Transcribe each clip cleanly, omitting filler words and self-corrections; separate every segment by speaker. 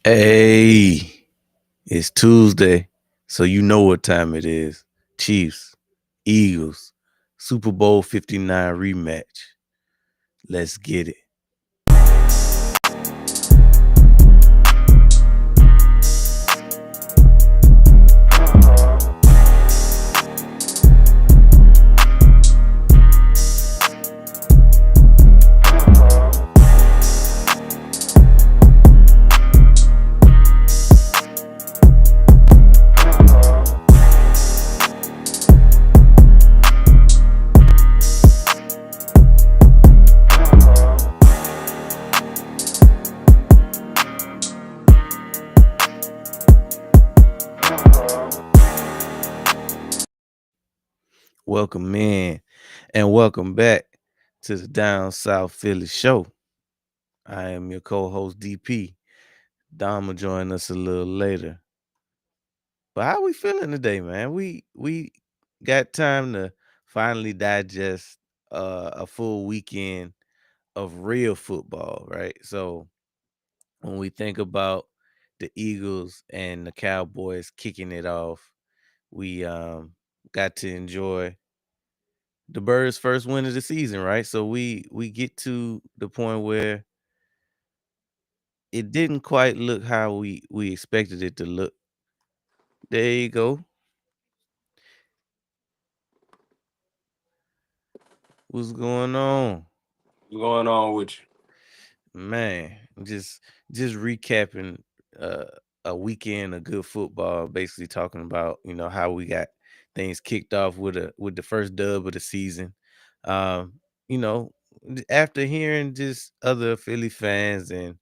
Speaker 1: Hey, it's Tuesday, so you know what time it is. Chiefs, Eagles, Super Bowl 59 rematch. Let's get it. Welcome in and welcome back to the Down South Philly show. I am your co-host DP. Dom will join us a little later. But how we feeling today, man? We got time to finally digest a full weekend of real football, right? So when we think about the Eagles and the Cowboys kicking it off, we got to enjoy the Birds' first win of the season, right? So we get to the point where it didn't quite look how we expected it to look. There you go. What's going on?
Speaker 2: What's going on with you?
Speaker 1: Man, just recapping uh a weekend of good football, basically talking about, how we got things kicked off with the first dub of the season. Um, you know, after hearing just other Philly fans and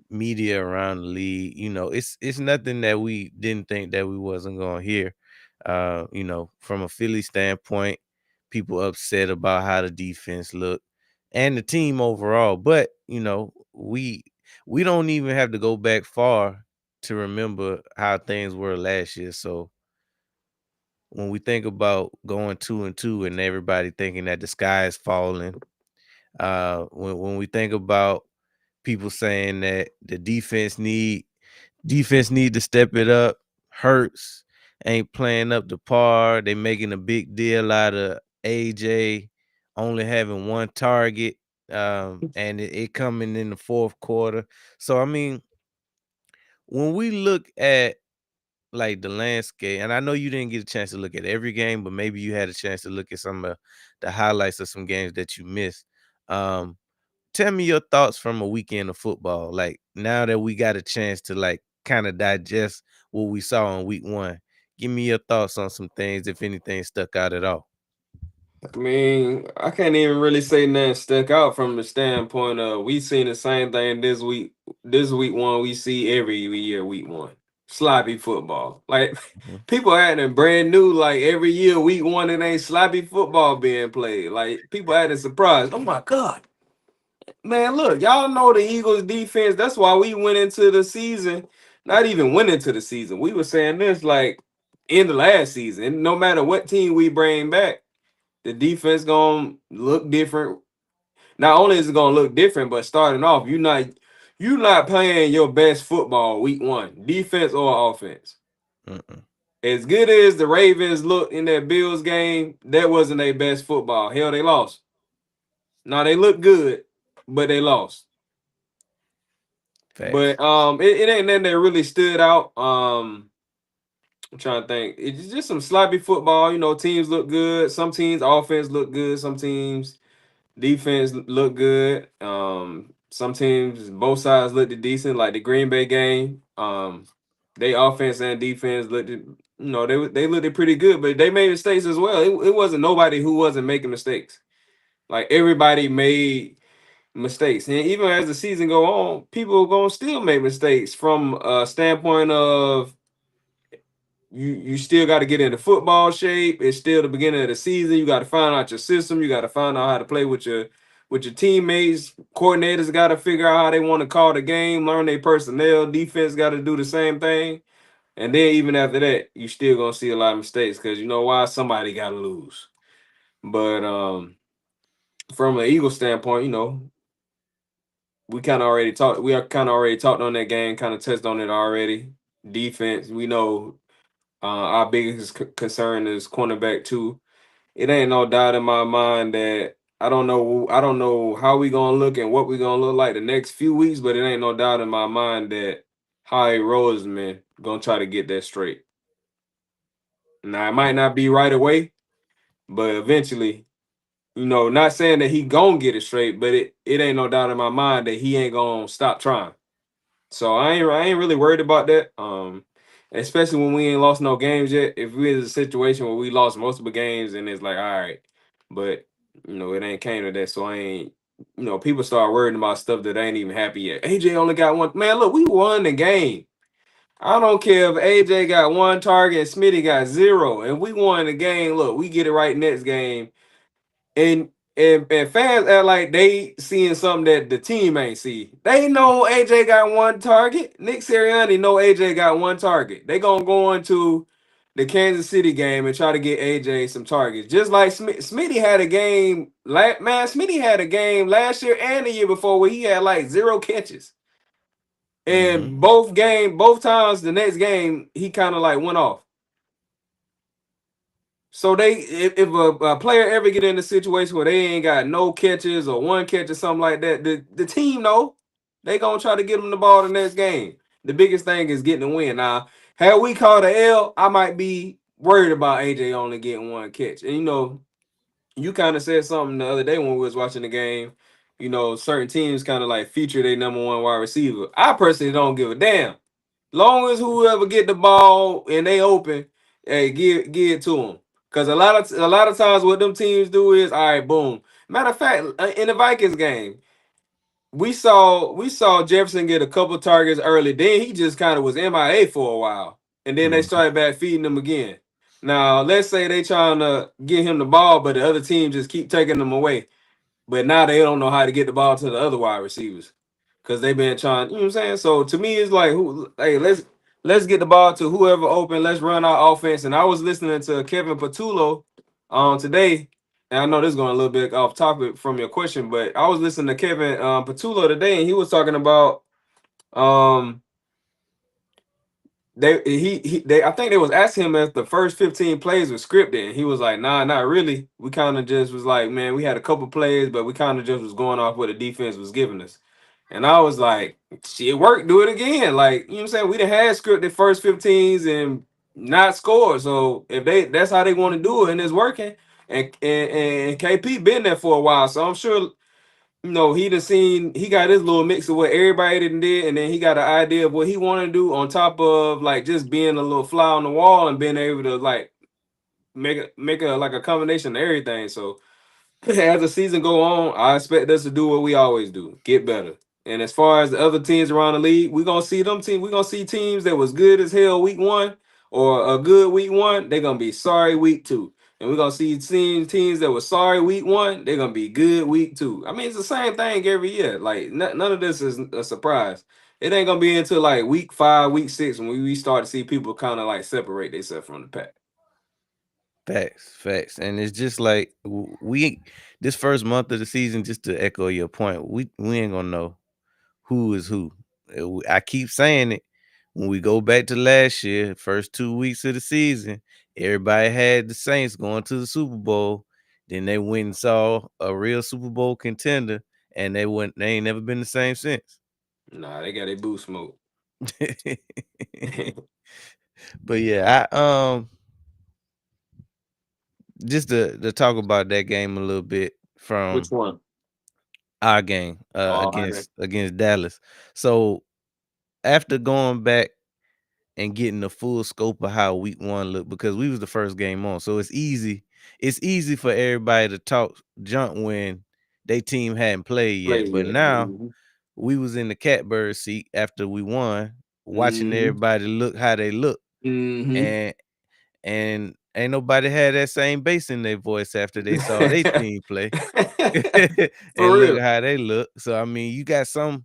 Speaker 1: media around the league, it's nothing that we didn't think that we wasn't gonna hear. From a Philly standpoint, people upset about how the defense looked and the team overall. But we don't even have to go back far to remember how things were last year. So when we think about going 2-2 and everybody thinking that the sky is falling, when we think about people saying that the defense need to step it up. Hurts ain't playing up to par. They making a big deal out of AJ only having one target, and it coming in the fourth quarter. So I mean, when we look at like the landscape, and I know you didn't get a chance to look at every game, but maybe you had a chance to look at some of the highlights of some games that you missed. Um, Tell me your thoughts from a weekend of football. Like now that we got a chance to like kind of digest what we saw in week one. Give me your thoughts on some things, if anything stuck out at all.
Speaker 2: I mean, I can't even really say nothing stuck out from the standpoint of we seen the same thing this week. This week one we see every year week one. Sloppy football. Like
Speaker 1: Mhm.
Speaker 2: people acting brand new like every year week one it ain't sloppy football being played. Like people acting surprised. Oh my God. Man, look, y'all know the Eagles defense. That's why we went into the season, not even went into the season. We were saying this like in the last season. No matter what team we bring back, the defense gonna look different. Not only is it gonna look different, but starting off, you not playing your best football week one, defense or offense.
Speaker 1: Mm-mm.
Speaker 2: As good as the Ravens looked in that Bills game, that wasn't their best football. Hell, they lost. Now they look good, but they lost.
Speaker 1: Facts.
Speaker 2: But it ain't nothing that really stood out. I'm trying to think. It's just some sloppy football. Teams look good. Some teams offense look good. Some teams defense look good. Some teams both sides looked decent, like the Green Bay game. They offense and defense they looked pretty good, but they made mistakes as well. It wasn't nobody who wasn't making mistakes. Like everybody made mistakes, and even as the season go on, people are gonna still make mistakes from a standpoint of you still got to get into football shape. It's still the beginning of the season. You got to find out your system. You got to find out how to play with your teammates. Coordinators got to figure out how they want to call the game, learn their personnel. Defense got to do the same thing. And then even after that, you still gonna see a lot of mistakes because you know why somebody got to lose. But from an Eagle standpoint, we kind of already talked. We are kind of already talked on that game. Kind of touched on it already. Defense, we know our biggest concern is cornerback too. It ain't no doubt in my mind that I don't know how we gonna look and what we gonna look like the next few weeks, but it ain't no doubt in my mind that Howie Roseman gonna try to get that straight. Now it might not be right away, but eventually, not saying that he gonna get it straight, but it ain't no doubt in my mind that he ain't gonna stop trying. So I ain't really worried about that. Especially when we ain't lost no games yet. If we in a situation where we lost multiple games and it's like, all right, but it ain't came to that. So I ain't people start worrying about stuff that ain't even happy yet. AJ only got one. Man, look, we won the game. I don't care if AJ got one target and Smitty got zero. And we won the game. Look, we get it right next game. And fans act like they seeing something that the team ain't see. They know AJ got one target. Nick Sirianni know AJ got one target. They gonna go into the Kansas City game and try to get AJ some targets. Just like Smitty had a game. Man, Smitty had a game last year and the year before where he had like zero catches.
Speaker 1: Mm-hmm.
Speaker 2: And both times the next game he kind of like went off. So if a player ever get in a situation where they ain't got no catches or one catch or something like that, the team know they gonna try to get them the ball the next game. The biggest thing is getting the win. Now, had we called a L, I might be worried about AJ only getting one catch. And you kind of said something the other day when we was watching the game. Certain teams kind of like feature their number one wide receiver. I personally don't give a damn. Long as whoever get the ball and they open, hey, give it to them. Cause a lot of times what them teams do is, all right, boom. Matter of fact, in the Vikings game, we saw Jefferson get a couple targets early. Then he just kind of was MIA for a while, and then they
Speaker 1: Mm-hmm.
Speaker 2: started back feeding him again. Now let's say they trying to get him the ball, but the other team just keep taking them away. But now they don't know how to get the ball to the other wide receivers because they've been trying. You know what I'm saying? So to me, it's like, hey, let's get the ball to whoever open. Let's run our offense. And I was listening to Kevin Patullo today, and I know this is going a little bit off topic from your question, but I was listening to Kevin Patullo today, and he was talking about um they I think they was asking him if the first 15 plays were scripted, and he was like, nah, not really. We kind of just was like, man, we had a couple plays, but we kind of just was going off what the defense was giving us. And I was like, shit, work, do it again. Like, you know what I'm saying? We done had scripted first 15s and not scored. So if that's how they want to do it and it's working, and KP been there for a while. So I'm sure he got his little mix of what everybody did, and then he got an idea of what he wanted to do on top of like just being a little fly on the wall and being able to like make a like a combination of everything. So as the season go on, I expect us to do what we always do, get better. And as far as the other teams around the league, we're gonna see them teams. We're gonna see teams that was good as hell week one or a good week one. They're gonna be sorry week two. And we're gonna see teams that were sorry week one, they're gonna be good week two. I mean, it's the same thing every year. Like none of this is a surprise. It ain't gonna be until like week five, week six when we start to see people kind of like separate themselves from the pack.
Speaker 1: Facts. And it's just like we this first month of the season, just to echo your point, we ain't gonna know who is who. I keep saying it. When we go back to last year, first 2 weeks of the season, everybody had the Saints going to the Super Bowl. Then they went and saw a real Super Bowl contender, and they ain't never been the same since.
Speaker 2: Nah, they got a boost smoke.
Speaker 1: But yeah, I just to talk about that game a little bit
Speaker 2: Which
Speaker 1: from
Speaker 2: one?
Speaker 1: our game
Speaker 2: Oh, okay.
Speaker 1: against Dallas. So after going back and getting the full scope of how week one looked, because we was the first game on. So it's easy for everybody to talk junk when they team hadn't played
Speaker 2: Play
Speaker 1: yet. But
Speaker 2: yet.
Speaker 1: now we was in the catbird seat after we won, watching
Speaker 2: Mm-hmm.
Speaker 1: everybody look how they look.
Speaker 2: Mm-hmm.
Speaker 1: And ain't nobody had that same bass in their voice after they saw their team play.
Speaker 2: For
Speaker 1: And look
Speaker 2: real.
Speaker 1: how they look. So I mean, you got some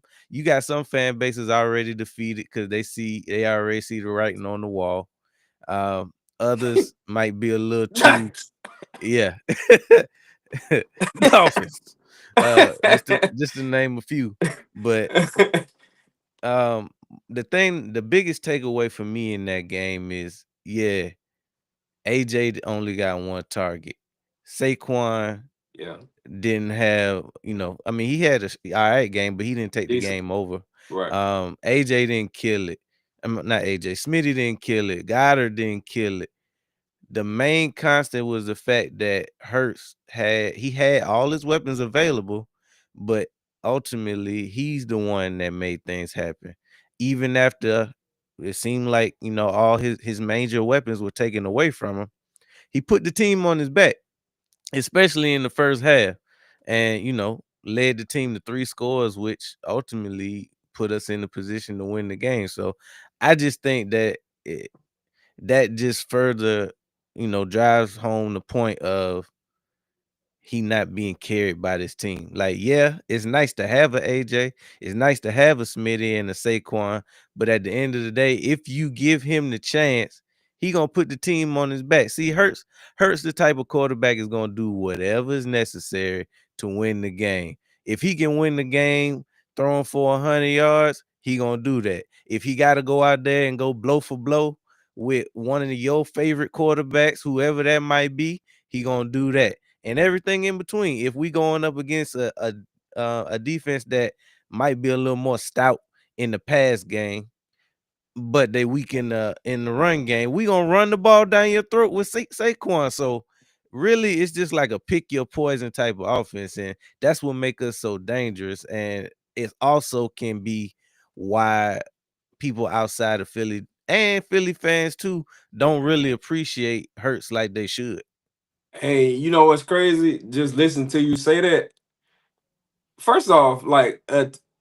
Speaker 1: fan bases already defeated because they already see the writing on the wall. Others might be a little too, yeah. Dolphins. Just to name a few. But um, the biggest takeaway for me in that game is, yeah, AJ only got one target. Saquon
Speaker 2: Yeah,
Speaker 1: didn't have, I mean, he had a all right game, but he didn't take the
Speaker 2: decent.
Speaker 1: game over.
Speaker 2: Right.
Speaker 1: AJ didn't kill it. Not AJ. Smitty didn't kill it. Goddard didn't kill it. The main constant was the fact that Hurts had all his weapons available, but ultimately he's the one that made things happen. Even after it seemed like, all his major weapons were taken away from him, he put the team on his back, especially in the first half, and led the team to 3 scores, which ultimately put us in a position to win the game. So I just think that that just further, drives home the point of he not being carried by this team. Like, yeah, it's nice to have a AJ, it's nice to have a Smitty and a Saquon, but at the end of the day, if you give him the chance, he gonna put the team on his back. See, Hurts the type of quarterback is gonna do whatever is necessary to win the game. If he can win the game throwing for 100 yards, he gonna do that. If he got to go out there and go blow for blow with one of your favorite quarterbacks, whoever that might be, he gonna do that, and everything in between. If we going up against a defense that might be a little more stout in the pass game, but they weak in the run game, we gonna run the ball down your throat with Saquon. So really, it's just like a pick your poison type of offense, and that's what make us so dangerous. And it also can be why people outside of Philly and Philly fans too don't really appreciate Hurts like they should.
Speaker 2: Hey, you know what's crazy? Just listen to you say that. First off, like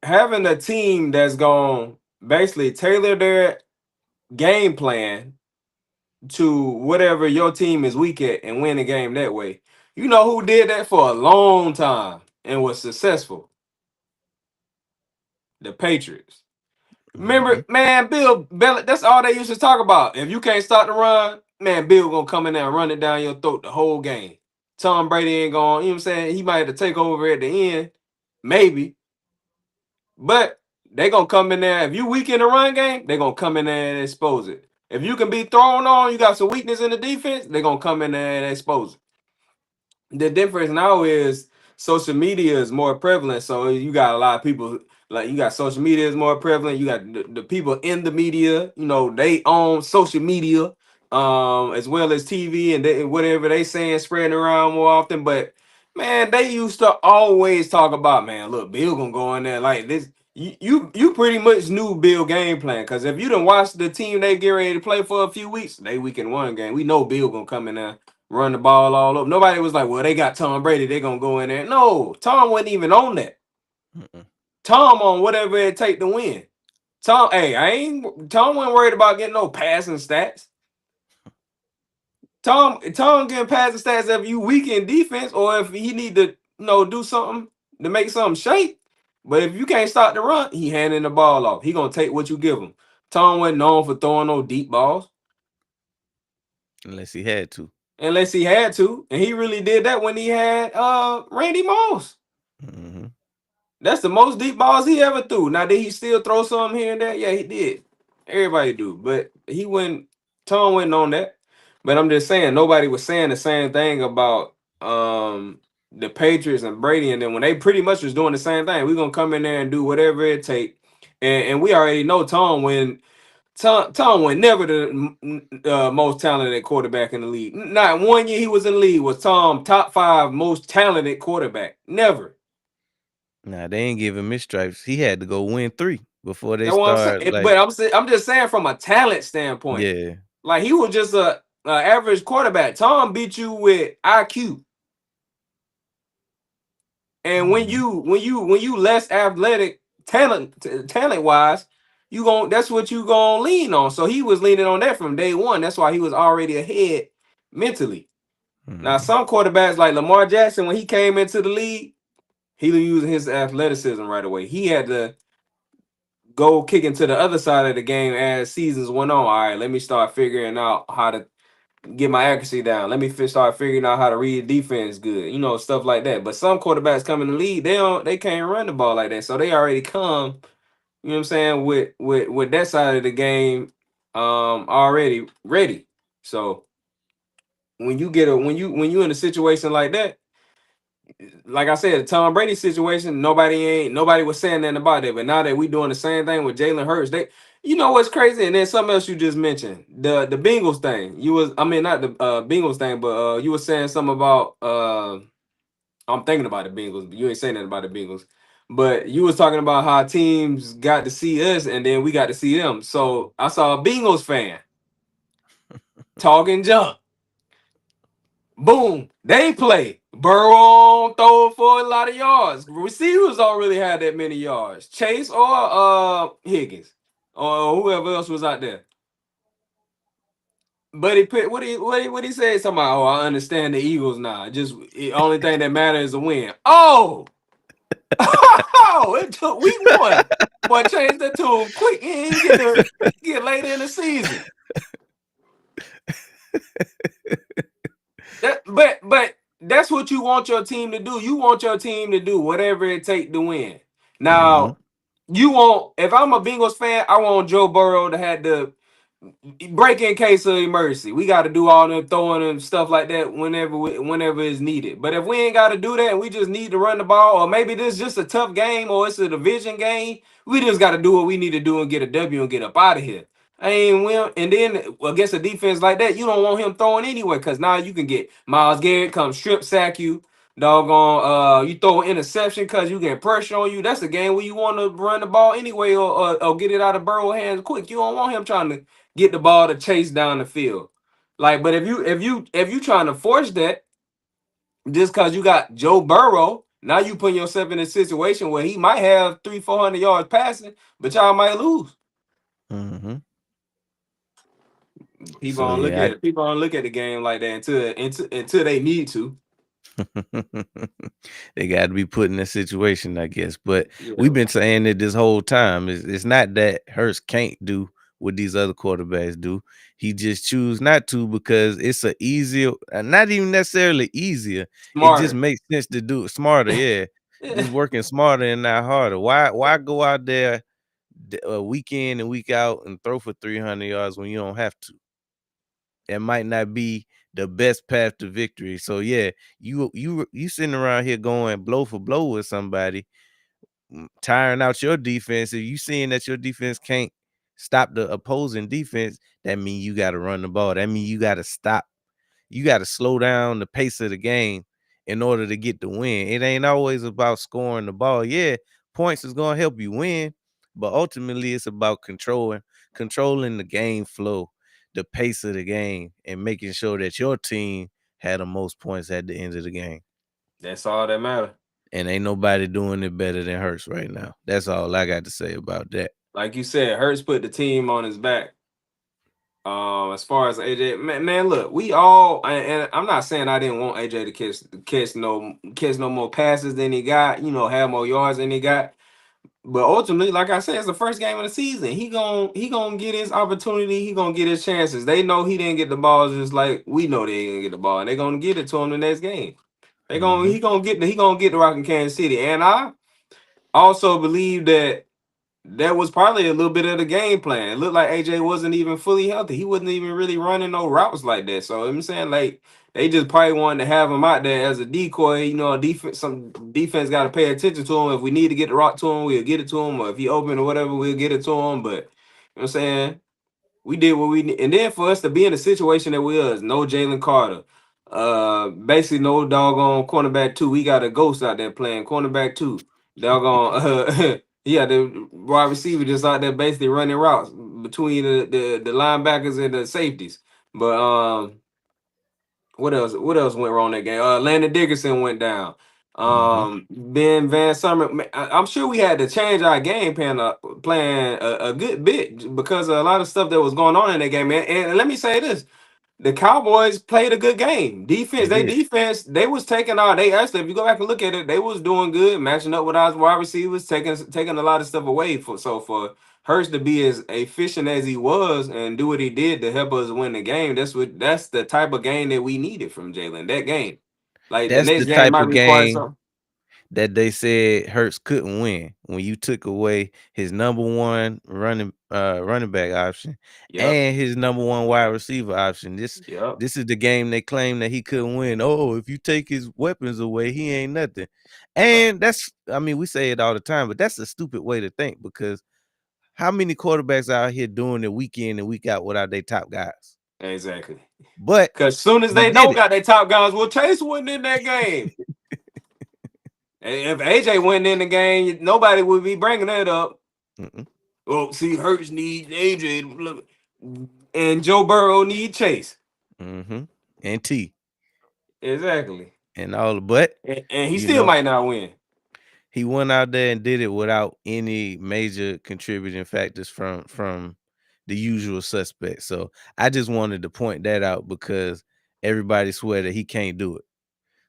Speaker 2: having a team that's going basically tailor their game plan to whatever your team is weak at and win the game that way. You know who did that for a long time and was successful? The Patriots.
Speaker 1: Hmm.
Speaker 2: Remember, man, Bill Belichick, that's all they used to talk about. If you can't start the run, man, Bill gonna come in there and run it down your throat the whole game. Tom Brady ain't going, you know what I'm saying? He might have to take over at the end, maybe. But they gonna come in there. If you weak in the run game, they gonna come in there and expose it. If you can be thrown on, you got some weakness in the defense, they gonna come in there and expose it. The difference now is social media is more prevalent. So you got a lot of people, like you got social media is more prevalent. You got the people in the media, they own social media, as well as TV and whatever they saying spreading around more often. But man, they used to always talk about, man, look, Bill gonna go in there like this. You pretty much knew Bill game plan, because if you didn't watch the team they get ready to play for a few weeks, they week in one game. We know Bill gonna come in there run the ball all up. Nobody was like, well, they got Tom Brady, they gonna go in there. No, Tom wasn't even on that.
Speaker 1: Mm-mm.
Speaker 2: Tom on whatever it take to win. Tom, hey, I ain't Tom wasn't worried about getting no passing stats. Tom getting passing stats if you weak in defense or if he need to, do something to make something shake. But if you can't start the run, he handing the ball off. He gonna take what you give him. Tom wasn't known for throwing no deep balls
Speaker 1: Unless he had to.
Speaker 2: unless he had to, and he really did that when he had Randy Moss.
Speaker 1: Hmm.
Speaker 2: That's the most deep balls he ever threw. Now, did he still throw some here and there? Yeah, he did. Everybody do, but he went. Tom went on that. But I'm just saying, nobody was saying the same thing about the Patriots and Brady, and then when they pretty much was doing the same thing, we're gonna come in there and do whatever it take. And we already know Tom went never the most talented quarterback in the league. Not one year he was in the league was Tom top 5 most talented quarterback. Never.
Speaker 1: Nah, they ain't give him his stripes. He had to go win 3 before they
Speaker 2: That's what I'm
Speaker 1: start.
Speaker 2: saying.
Speaker 1: Like,
Speaker 2: But I'm just saying from a talent standpoint.
Speaker 1: yeah.
Speaker 2: Like he was just a average quarterback. Tom beat you with IQ. And when
Speaker 1: Mhm.
Speaker 2: you less athletic talent wise, that's what you gonna lean on. So he was leaning on that from day one. That's why he was already ahead mentally. Now
Speaker 1: Mhm.
Speaker 2: some quarterbacks like Lamar Jackson, when he came into the league, he was using his athleticism right away. He had to go kick into the other side of the game as seasons went on. All right, let me start figuring out get my accuracy down. Let me start figuring out how to read defense good. You know, stuff like that. But some quarterbacks come in the league, they can't run the ball like that. So they already come, you know what I'm saying, with that side of the game already ready. So when you in a situation like that, like I said, the Tom Brady situation, nobody was saying nothing about it. But now that we doing the same thing with Jalen Hurts, you know what's crazy? And then something else you just mentioned, the Bengals thing. I mean not the Bengals thing, but you were saying something about I'm thinking about the Bengals, but you ain't saying nothing about the Bengals. But you was talking about how teams got to see us and then we got to see them. So I saw a Bengals fan talking junk. Boom, they play. Burrow throw for a lot of yards. Receivers don't really have that many yards. Chase or Higgins or whoever else was out there. But he put what he said somehow. Oh, I understand the Eagles now. Just the only thing that matters is a win. Oh, oh, it took week one. Boy, change that tune quick. He ain't get later in the season. But that's what you want your team to do. You want your team to do whatever it take to win.
Speaker 1: Mm-hmm.
Speaker 2: Now, you want if I'm a Bengals fan, I want Joe Burrow to have the break in case of emergency. We got to do all the throwing and stuff like that whenever it's needed. But if we ain't got to do that, and we just need to run the ball, or maybe this is just a tough game, or it's a division game. We just got to do what we need to do and get a W and get up out of here. I ain't well, and then against a defense like that, you don't want him throwing anyway, because now you can get Myles Garrett come strip sack you. Doggone, you throw an interception because you get pressure on you. That's a game where you want to run the ball anyway, or get it out of Burrow hands quick. You don't want him trying to get the ball to chase down the field. Like, but if you trying to force that just because you got Joe Burrow, now you putting yourself in a situation where he might have 300-400 yards passing, but y'all might lose.
Speaker 1: Mm-hmm.
Speaker 2: People
Speaker 1: So
Speaker 2: don't look
Speaker 1: yeah,
Speaker 2: at it. People don't look at the game like that until they need to.
Speaker 1: they got to be put in a situation, I guess. But we've
Speaker 2: Yeah,
Speaker 1: been saying it this whole time. It's not that Hurts can't do what these other quarterbacks do. He just choose not to because it's a easier, not even necessarily easier. It just
Speaker 2: smarter.
Speaker 1: makes sense to do it smarter. Yeah, just working smarter and not harder. Why go out there week in and week out and throw for 300 yards when you don't have to? It might not be the best path to victory. So yeah, you sitting around here going blow for blow with somebody, tiring out your defense. If you seeing that your defense can't stop the opposing defense, that means you got to run the ball. That means you got to stop. You got to slow down the pace of the game in order to get the win. It ain't always about scoring the ball. Yeah, points is gonna help you win, but ultimately it's about controlling the game flow, the pace of the game, and making sure that your team had the most points at the end of the game.
Speaker 2: That's all that matters.
Speaker 1: And ain't nobody doing it better than Hurts right now. That's all I got to say about that.
Speaker 2: Like you said, Hurts put the team on his back. As far as AJ, man, look, we all and I'm not saying I didn't want AJ to catch no more passes than he got, have more yards than he got. But ultimately, like I said, it's the first game of the season. He gonna get his opportunity. He gonna get his chances. They know he didn't get the ball just like we know they didn't get the ball, and they gonna get it to him the next game. They gonna
Speaker 1: Mm-hmm.
Speaker 2: he gonna get the rock in Kansas City, and I also believe that was probably a little bit of the game plan. It looked like AJ wasn't even fully healthy. He wasn't even really running no routes like that. So I'm saying like they just probably wanted to have him out there as a decoy. Some defense got to pay attention to him. If we need to get the rock to him, we'll get it to him. Or if he open or whatever, we'll get it to him. But you know what I'm saying? We did what we need. And then for us to be in the situation that we was, no Jalen Carter. Basically no doggone cornerback two. We got a ghost out there playing cornerback two. Doggone yeah, the wide receiver just out there basically running routes between the linebackers and the safeties. But what else? What else went wrong that game? Landon Dickerson went down.
Speaker 1: Mm-hmm.
Speaker 2: Ben Van Summer. I'm sure we had to change our game plan a good bit because of a lot of stuff that was going on in that game. And let me say this: the Cowboys played a good game.
Speaker 1: They did.
Speaker 2: They was taking all. They actually, if you go back and look at it, they was doing good, matching up with our wide receivers, taking a lot of stuff away. For Hurts to be as efficient as he was and do what he did to help us win the game. That's the type of game that we needed from Jalen. That game, like the
Speaker 1: That's
Speaker 2: next
Speaker 1: the
Speaker 2: game,
Speaker 1: type
Speaker 2: might
Speaker 1: of
Speaker 2: require
Speaker 1: game
Speaker 2: something.
Speaker 1: that they said Hurts couldn't win when you took away his number one running back option
Speaker 2: Yep,
Speaker 1: and his number one wide receiver option. This
Speaker 2: yep,
Speaker 1: this is the game they claim that he couldn't win. Oh, if you take his weapons away, he ain't nothing. And that's, I mean, we say it all the time, but that's a stupid way to think because how many quarterbacks out here doing it week in and week out without their top guys?
Speaker 2: exactly.
Speaker 1: But
Speaker 2: Because soon as
Speaker 1: he
Speaker 2: they
Speaker 1: did
Speaker 2: don't
Speaker 1: it.
Speaker 2: got their top guys, well, Chase wasn't in that game. And if AJ wasn't in the game, nobody would be bringing that up.
Speaker 1: Mm-mm.
Speaker 2: Well, see, Hurts needs AJ, and Joe Burrow need Chase.
Speaker 1: Mm-hmm. And T
Speaker 2: Exactly,
Speaker 1: and all, but
Speaker 2: and he
Speaker 1: you
Speaker 2: still
Speaker 1: know.
Speaker 2: might not win.
Speaker 1: He went out there and did it without any major contributing factors from the usual suspects. So I just wanted to point that out because everybody swear that he can't do it.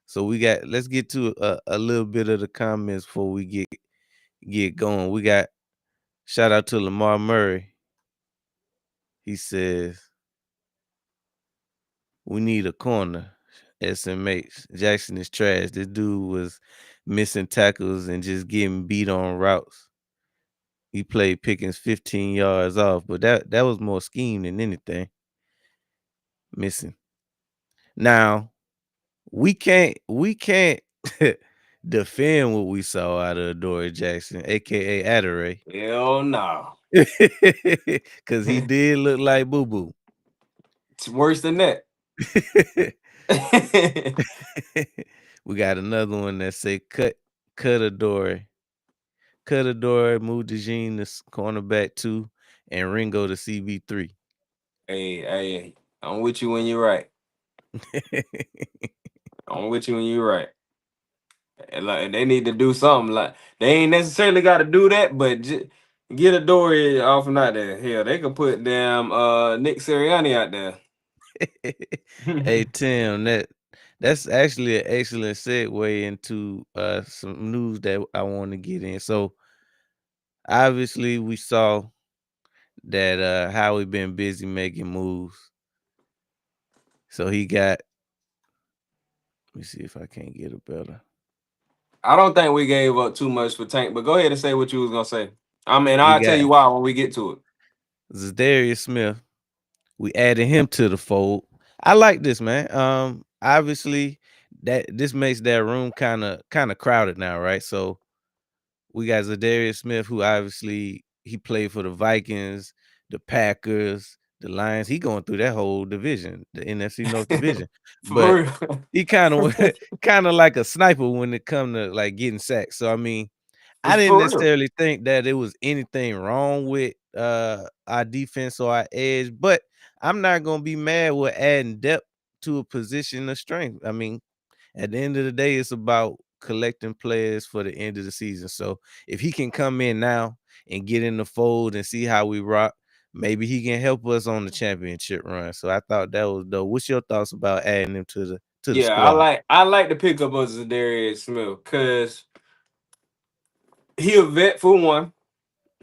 Speaker 1: So let's get to a little bit of the comments before we get going. We got shout out to Lamar Murray. He says we need a corner. SMH. Jackson is trash. This dude was missing tackles and just getting beat on routes. He played Pickens 15 yards off, but that was more scheme than anything. Missing. Now, we can't defend what we saw out of Dory Jackson, aka Adore.
Speaker 2: Hell no.
Speaker 1: Cause he did look like Boo Boo.
Speaker 2: It's worse than that.
Speaker 1: We got another one that say cut Adore. Cut Adore, move DeJean to cornerback 2, and Ringo to CB3.
Speaker 2: Hey, I'm with you when you're right. I'm with you when you're right. And like they need to do something. Like they ain't necessarily got to do that, but get a Dory off and out there. Hell, they could put damn Nick Sirianni out there.
Speaker 1: Hey Tim, that's actually an excellent segue into some news that I want to get in. So obviously we saw that Howie been busy making moves. So he got, let me see if I can't get it better.
Speaker 2: I don't think we gave up too much for Tank, but go ahead and say what you was gonna say. I mean,
Speaker 1: We
Speaker 2: I'll tell
Speaker 1: got
Speaker 2: you why when we get to it.
Speaker 1: Zadarius Smith. We added him to the fold. I like this, man. Obviously that this makes that room kind of crowded now, right? So we got Zadarius Smith, who obviously he played for the Vikings, the Packers, the Lions. He going through that whole division, the NFC North division.
Speaker 2: For
Speaker 1: But
Speaker 2: real.
Speaker 1: he kind of kind of like a sniper when it come to like getting sacked. So I mean, I
Speaker 2: It's
Speaker 1: didn't
Speaker 2: for real.
Speaker 1: necessarily think that it was anything wrong with our defense or our edge, but I'm not gonna be mad with adding depth to a position of strength. I mean, at the end of the day, it's about collecting players for the end of the season. So if he can come in now and get in the fold and see how we rock, maybe he can help us on the championship run. So I thought that was dope. What's your thoughts about adding him to the
Speaker 2: Yeah,
Speaker 1: squad?
Speaker 2: I like the pickup of Zadarius Smith because he a vet for one.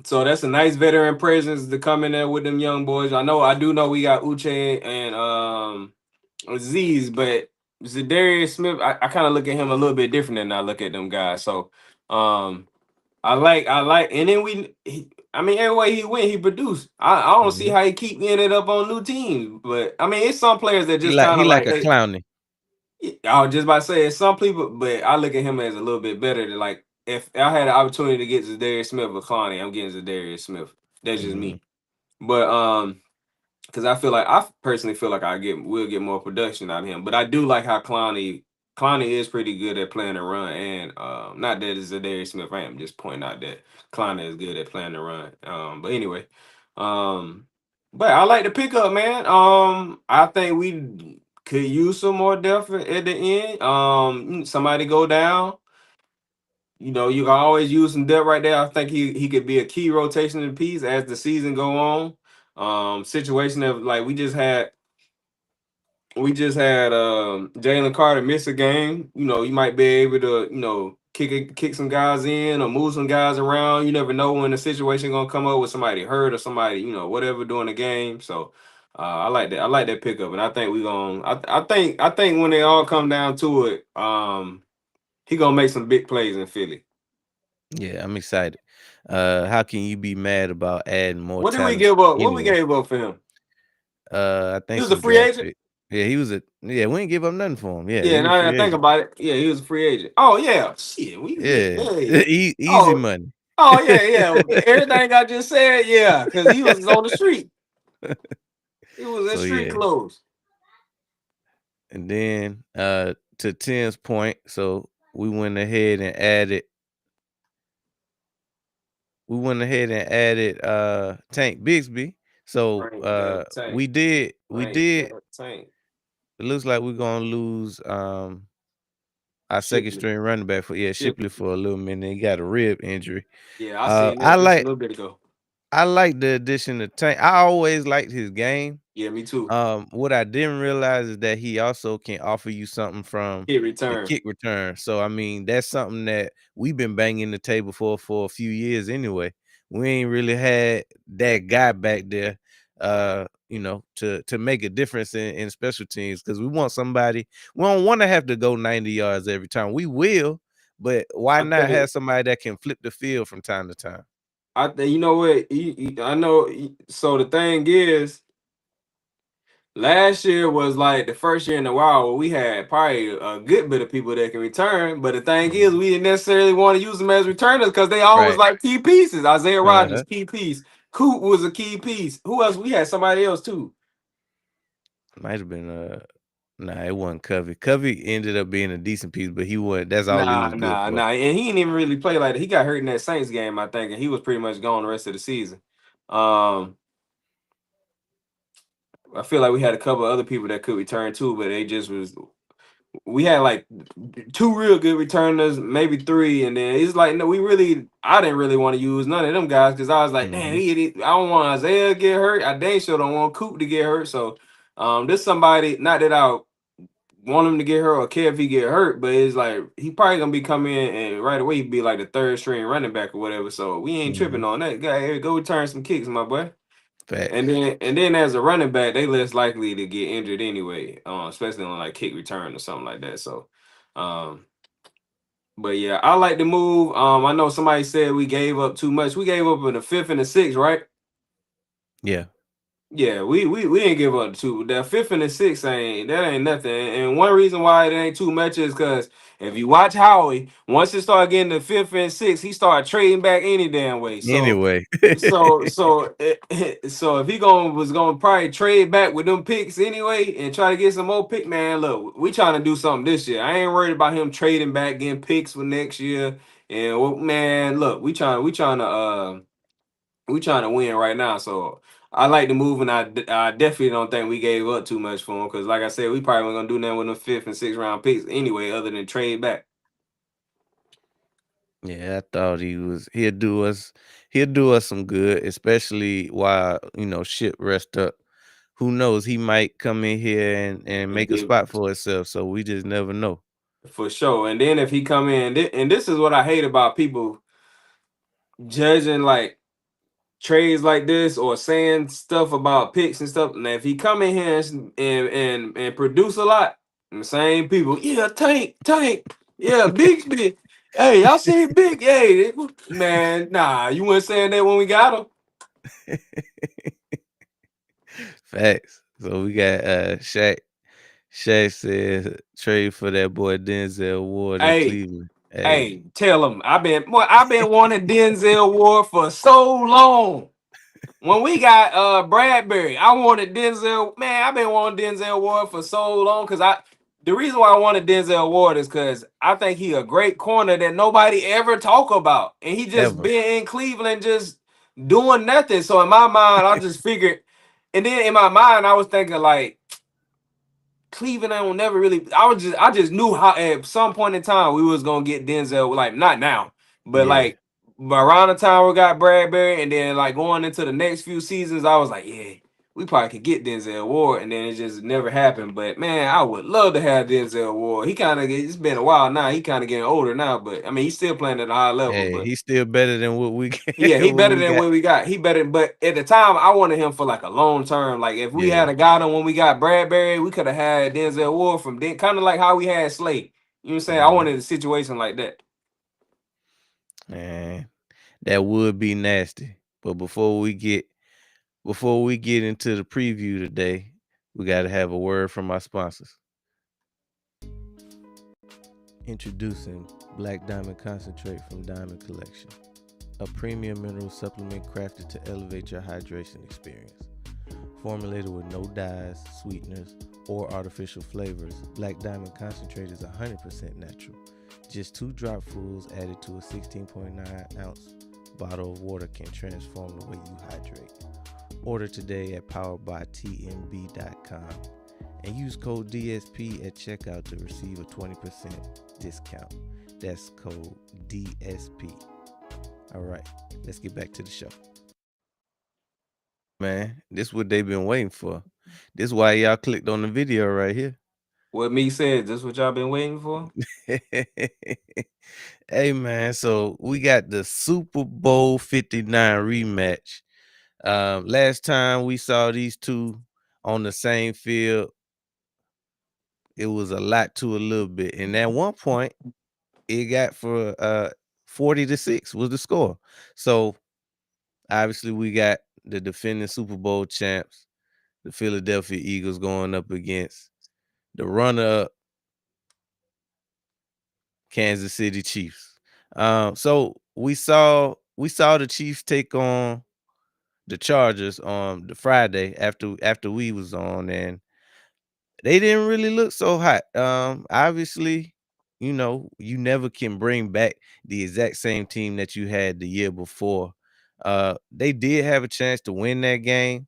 Speaker 2: So that's a nice veteran presence to come in there with them young boys. I do know we got Uche and Aziz, but Zadarius Smith, I kind of look at him a little bit different than I look at them guys. So um I like, and then I mean, every way he went, he produced. I don't see
Speaker 1: Mhm.
Speaker 2: how he keep ended up on new teams, but I mean, it's some players that
Speaker 1: He
Speaker 2: just
Speaker 1: like
Speaker 2: kind
Speaker 1: he
Speaker 2: of
Speaker 1: like
Speaker 2: like
Speaker 1: a
Speaker 2: they.
Speaker 1: clowny.
Speaker 2: I was just about to say it's some people, but I look at him as a little bit better than like if I had an opportunity to get Zadarius Smith or Clowney, I'm getting Zadarius Smith. That's just
Speaker 1: Mhm.
Speaker 2: me. But because I personally feel like we'll get more production out of him. But I do like how Clowney is pretty good at playing the run, and not that it's Zadarius Smith. I am just pointing out that Clowney is good at playing the run. But anyway, um, but I like the pickup, man. I think we could use some more depth at the end. Somebody go down. You can always use some depth right there. I think he could be a key rotation piece as the season go on. Situation of like we just had we just had Jalen Carter miss a game. You might be able to kick some guys in or move some guys around. You never know when the situation gonna come up with somebody hurt or somebody whatever during the game. So I like that. I like that pickup, and I think we gonna. I think when they all come down to it, he gonna make some big plays in Philly.
Speaker 1: Yeah, I'm excited. How can you be mad about adding more
Speaker 2: What did we
Speaker 1: talent
Speaker 2: give up? What we
Speaker 1: anyway?
Speaker 2: gave up for him?
Speaker 1: I
Speaker 2: He
Speaker 1: think
Speaker 2: was a
Speaker 1: some
Speaker 2: free
Speaker 1: draft
Speaker 2: agent.
Speaker 1: pick. Yeah, he was a yeah. We didn't give up nothing for him. Yeah, he
Speaker 2: Yeah,
Speaker 1: was a
Speaker 2: now that
Speaker 1: free
Speaker 2: I think
Speaker 1: agent.
Speaker 2: about it, yeah, he was a free agent. Oh yeah, shit, we can get
Speaker 1: Yeah,
Speaker 2: hey.
Speaker 1: easy
Speaker 2: Oh,
Speaker 1: money.
Speaker 2: oh yeah, yeah. Everything I just said, yeah, because he was on the street. He was in
Speaker 1: So
Speaker 2: street
Speaker 1: yeah,
Speaker 2: clothes.
Speaker 1: and then to Tim's point, so we went ahead and added Tank Bixby. So
Speaker 2: Tank, that tank,
Speaker 1: we did.
Speaker 2: that tank.
Speaker 1: It looks like we're gonna lose our second
Speaker 2: Shipley,
Speaker 1: string running back for Shipley
Speaker 2: Shipley.
Speaker 1: for a little minute. He got a rib injury.
Speaker 2: Yeah, I
Speaker 1: Uh
Speaker 2: seen
Speaker 1: I
Speaker 2: that just a
Speaker 1: like
Speaker 2: little bit ago.
Speaker 1: I like the addition of Tank. I always liked his game.
Speaker 2: Yeah, me too.
Speaker 1: What I didn't realize is that he also can offer you something from
Speaker 2: Hit
Speaker 1: the
Speaker 2: return.
Speaker 1: kick return. So I mean, that's something that we've been banging the table for a few years anyway. We ain't really had that guy back there, to make a difference in special teams because we want somebody. We don't want to have to go 90 yards every time. We will, but why
Speaker 2: I
Speaker 1: not
Speaker 2: think
Speaker 1: have somebody that can flip the field from time to time?
Speaker 2: I think you know what I know. So the thing is, last year was like the first year in a while where we had probably a good bit of people that can return. But the thing is,
Speaker 1: Mhm.
Speaker 2: we didn't necessarily want to use them as returners because they always
Speaker 1: Right.
Speaker 2: like key pieces. Isaiah Rodgers,
Speaker 1: Uh-huh.
Speaker 2: key piece. Coop was a key piece. Who else? We had somebody else too.
Speaker 1: Might have been nah, it wasn't Covey. Covey ended up being a decent piece, but he wasn't that's all he
Speaker 2: Nah,
Speaker 1: was good
Speaker 2: nah,
Speaker 1: for.
Speaker 2: nah. And he didn't even really play like that. He got hurt in that Saints game, I think, and he was pretty much gone the rest of the season. Um, I feel like we had a couple of other people that could return too, but they just was we had like two real good returners, maybe three, and then it's like no, I didn't really want to use none of them guys because I was like, damn,
Speaker 1: Mhm.
Speaker 2: I don't want Isaiah to get hurt. I dang sure don't want Coop to get hurt. So this somebody, not that I want him to get hurt or care if he get hurt, but it's like he probably gonna be coming in and right away he'd be like the third string running back or whatever. So we ain't tripping
Speaker 1: Mhm.
Speaker 2: on that. Guy, here, go return some kicks, my boy. And
Speaker 1: Facts.
Speaker 2: then as a running back, they less likely to get injured anyway, especially on like kick return or something like that. So, um, but yeah, I like the move. I know somebody said we gave up too much. We gave up in the fifth and the sixth, right?
Speaker 1: Yeah.
Speaker 2: Yeah, we didn't give up two. The fifth and the sixth ain't nothing. And one reason why it ain't too much is because if you watch Howie, once it started getting the fifth and sixth, he started trading back any damn way. So
Speaker 1: Anyway.
Speaker 2: so if he was gonna probably trade back with them picks anyway and try to get some more pick, man. Look, we trying to do something this year. I ain't worried about him trading back, getting picks for next year. And man, look, we trying to win right now. So I like the move, and I definitely don't think we gave up too much for him because, like I said, we probably weren't gonna do nothing with them fifth and sixth round picks anyway, other than trade back.
Speaker 1: Yeah, I thought he'll do us some good, especially while, shit rest up. Who knows? He might come in here and
Speaker 2: And
Speaker 1: make a
Speaker 2: give
Speaker 1: spot for himself. So we just never know.
Speaker 2: for sure. And then if he come in, and this is what I hate about people judging like trades like this or saying stuff about picks and stuff. Now, if he come in here and produce a lot, and the same people, yeah, tank, yeah, Bixby. Hey, y'all seen Big? Hey, man, nah, you weren't saying that when we got him.
Speaker 1: Facts. So we got Shaq. Shaq says trade for that boy Denzel Ward in
Speaker 2: Hey,
Speaker 1: Cleveland. Hey.
Speaker 2: hey, tell him I've been wanting Denzel Ward for so long. When we got Bradbury, I wanted Denzel. Man, I've been wanting Denzel Ward for so long because the reason why I wanted Denzel Ward is because I think he a great corner that nobody ever talk about. And he just
Speaker 1: Ever.
Speaker 2: been in Cleveland just doing nothing. So in my mind, I just figured, and then in my mind, I was thinking like Cleveland I don't never really I just knew how at some point in time we was gonna get Denzel, like not now, but
Speaker 1: Yeah.
Speaker 2: like around the time we got Bradbury, and then like going into the next few seasons, I was like, yeah, we probably could get Denzel Ward, and then it just never happened. But man, I would love to have Denzel Ward. He kind of it's been a while now. He kind of getting older now, but I mean, he's still playing at a high level.
Speaker 1: Hey,
Speaker 2: But
Speaker 1: he's still better than what we
Speaker 2: yeah, he
Speaker 1: what
Speaker 2: better
Speaker 1: we
Speaker 2: than
Speaker 1: got.
Speaker 2: what we got. He better, but at the time, I wanted him for like a long term. Like if we had
Speaker 1: Yeah,
Speaker 2: a got him when we got Bradbury, we could have had Denzel Ward from then, kind of like how we had Slate. You know what I'm saying? I
Speaker 1: mhm.
Speaker 2: wanted a situation like that.
Speaker 1: Man, that would be nasty. But before we get into the preview today, we got to have a word from our sponsors. Introducing Black Diamond Concentrate from Diamond Collection, a premium mineral supplement crafted to elevate your hydration experience. Formulated with no dyes, sweeteners, or artificial flavors, Black Diamond Concentrate is 100% natural. Just 2 dropfuls added to a 16.9 ounce bottle of water can transform the way you hydrate. Order today at poweredbytmb.com and use code DSP at checkout to receive a 20% discount. That's code DSP. All right, let's get back to the show. Man, this what they've been waiting for. This is why y'all clicked on the video right here.
Speaker 2: What me said, this what y'all been waiting for?
Speaker 1: Hey man, so we got the Super Bowl 59 rematch. Last time we saw these two on the same field, it was a lot to a little bit. And at one point, it got for 40-6 was the score. So obviously we got the defending Super Bowl champs, the Philadelphia Eagles, going up against the runner-up Kansas City Chiefs. So we saw the Chiefs take on the Chargers on the Friday after we was on, and they didn't really look so hot. Obviously, you never can bring back the exact same team that you had the year before. They did have a chance to win that game,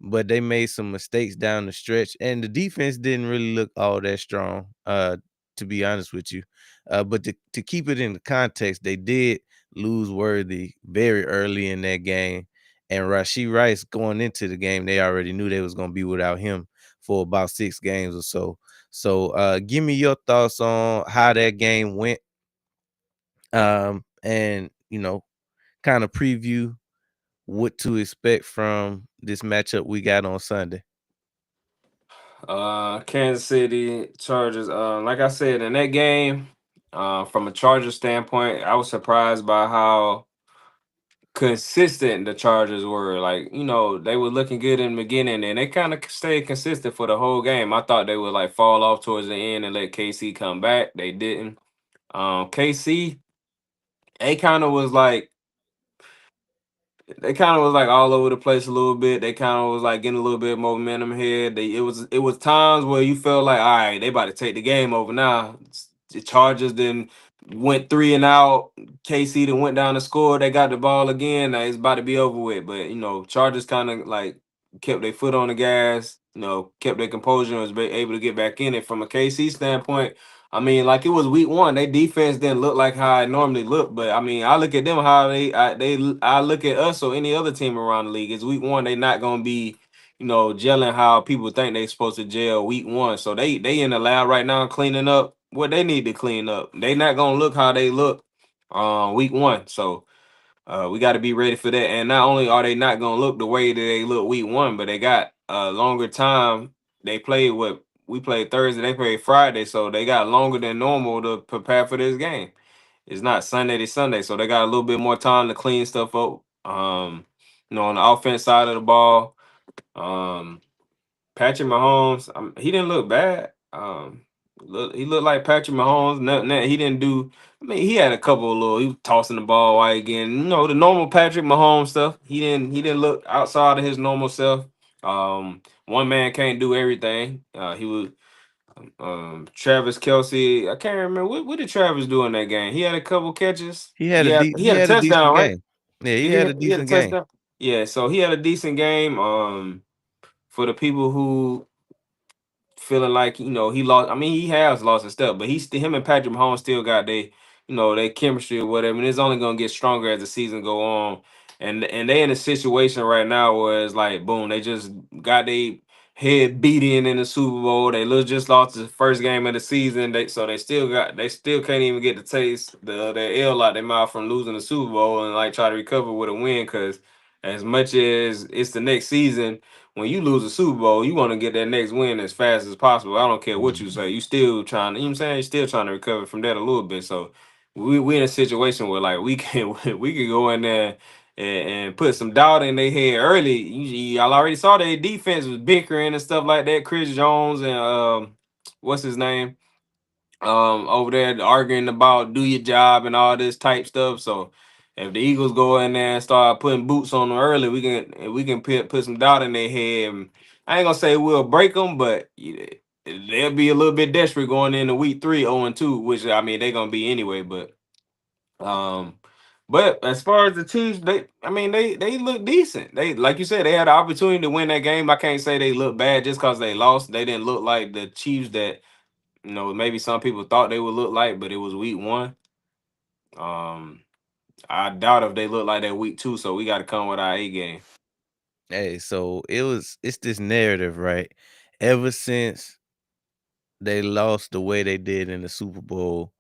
Speaker 1: but they made some mistakes down the stretch, and the defense didn't really look all that strong, to be honest with you. But to keep it in the context, they did lose Worthy very early in that game, and Rashee Rice going into the game, they already knew they was going to be without him for about 6 games or so. So, give me your thoughts on how that game went, and kind of preview what to expect from this matchup we got on Sunday.
Speaker 2: Kansas City Chargers. Like I said in that game, from a Chargers standpoint, I was surprised by how consistent the Chargers were. Like, they were looking good in the beginning and they kind of stayed consistent for the whole game. I thought they would like fall off towards the end and let KC come back. They didn't. KC, they kind of was like they kind of was like all over the place a little bit. They kind of was like getting a little bit more momentum here. It was times where you felt like, all right, they about to take the game over now. The Chargers then went 3 and out. KC then went down to score. They got the ball again. Now it's about to be over with. But Chargers kind of like kept their foot on the gas. Kept their composure and was able to get back in it. From a KC standpoint, I mean, like it was week one. Their defense didn't look like how it normally looked, but I mean, I look at them how I look at us or any other team around the league. It's week one. They not gonna be, gelling how people think they supposed to gel week one. So they in the lab right now cleaning up what they need to clean up. They not gonna look how they look week one. So we got to be ready for that. And not only are they not going to look the way that they look week one, but they got a longer time. They played what we played Thursday, they played Friday, so they got longer than normal to prepare for this game. It's not Sunday to Sunday, so they got a little bit more time to clean stuff up. On the offense side of the ball, um, Patrick Mahomes, he didn't look bad. He looked like Patrick Mahomes. Nothing he didn't do. I mean, he had a couple of little. He was tossing the ball wide again. The normal Patrick Mahomes stuff. He didn't look outside of his normal self. One man can't do everything. He was Travis Kelsey. I can't remember what did Travis do in that game. He had a couple catches. Yeah, he
Speaker 1: He
Speaker 2: had a
Speaker 1: had a decent
Speaker 2: touchdown, right?
Speaker 1: game. Yeah, he
Speaker 2: Did
Speaker 1: had a
Speaker 2: he had a
Speaker 1: decent game.
Speaker 2: touchdown? Yeah, so he had a decent game. For the people who feeling like he lost. I mean, he has lost a step, but him and Patrick Mahomes still got they chemistry or whatever, and it's only gonna get stronger as the season go on. and they in a situation right now where it's like boom, they just got they head beat in the Super Bowl. Just lost the first game of the season. They still can't even get the taste the L out their mouth from losing the Super Bowl and like try to recover with a win because as much as it's the next season, when you lose a Super Bowl, you want to get that next win as fast as possible. I don't care what you
Speaker 1: Mhm.
Speaker 2: say. You still trying to, you know what I'm saying? You're still trying to recover from that a little bit. So we in a situation where like we can we can go in there and put some doubt in their head early. Y'all already saw their defense was bickering and stuff like that. Chris Jones and what's his name? Over there arguing about do your job and all this type stuff. So if the Eagles go in there and start putting boots on them early, we can put some doubt in their head. And I ain't gonna say we'll break them, but yeah, they'll be a little bit desperate going into week 3, 0-2, which I mean they're gonna be anyway. Um, but as far as the Chiefs, they look decent. They like you said, they had the opportunity to win that game. I can't say they look bad just because they lost. They didn't look like the Chiefs that maybe some people thought they would look like, but it was week 1. Um, I doubt if they look like that week 2, so we got to come with our A game.
Speaker 1: Hey, so it's this narrative, right? Ever since they lost the way they did in the Super Bowl,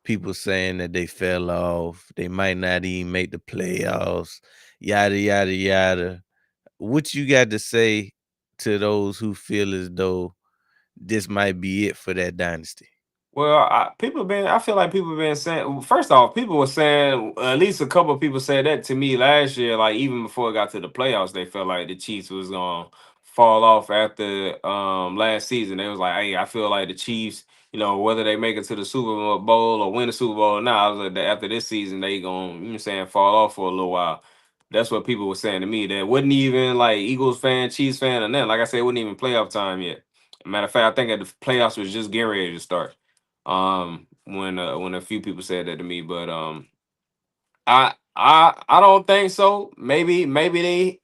Speaker 1: people saying that they fell off, they might not even make the playoffs, yada yada yada. What you got to say to those who feel as though this might be it for that dynasty?
Speaker 2: Well, I feel like people been saying. First off, people were saying at least a couple of people said that to me last year. Like even before it got to the playoffs, they felt like the Chiefs was gonna fall off after last season. They was like, "Hey, I feel like the Chiefs, whether they make it to the Super Bowl or win the Super Bowl or not, I was like, after this season, they gonna, saying, fall off for a little while." That's what people were saying to me. That wasn't even like Eagles fan, Chiefs fan, or nothing. Like I said, it wasn't even playoff time yet. Matter of fact, I think that the playoffs was just getting ready to start when a few people said that to me, but I don't think so. Maybe they,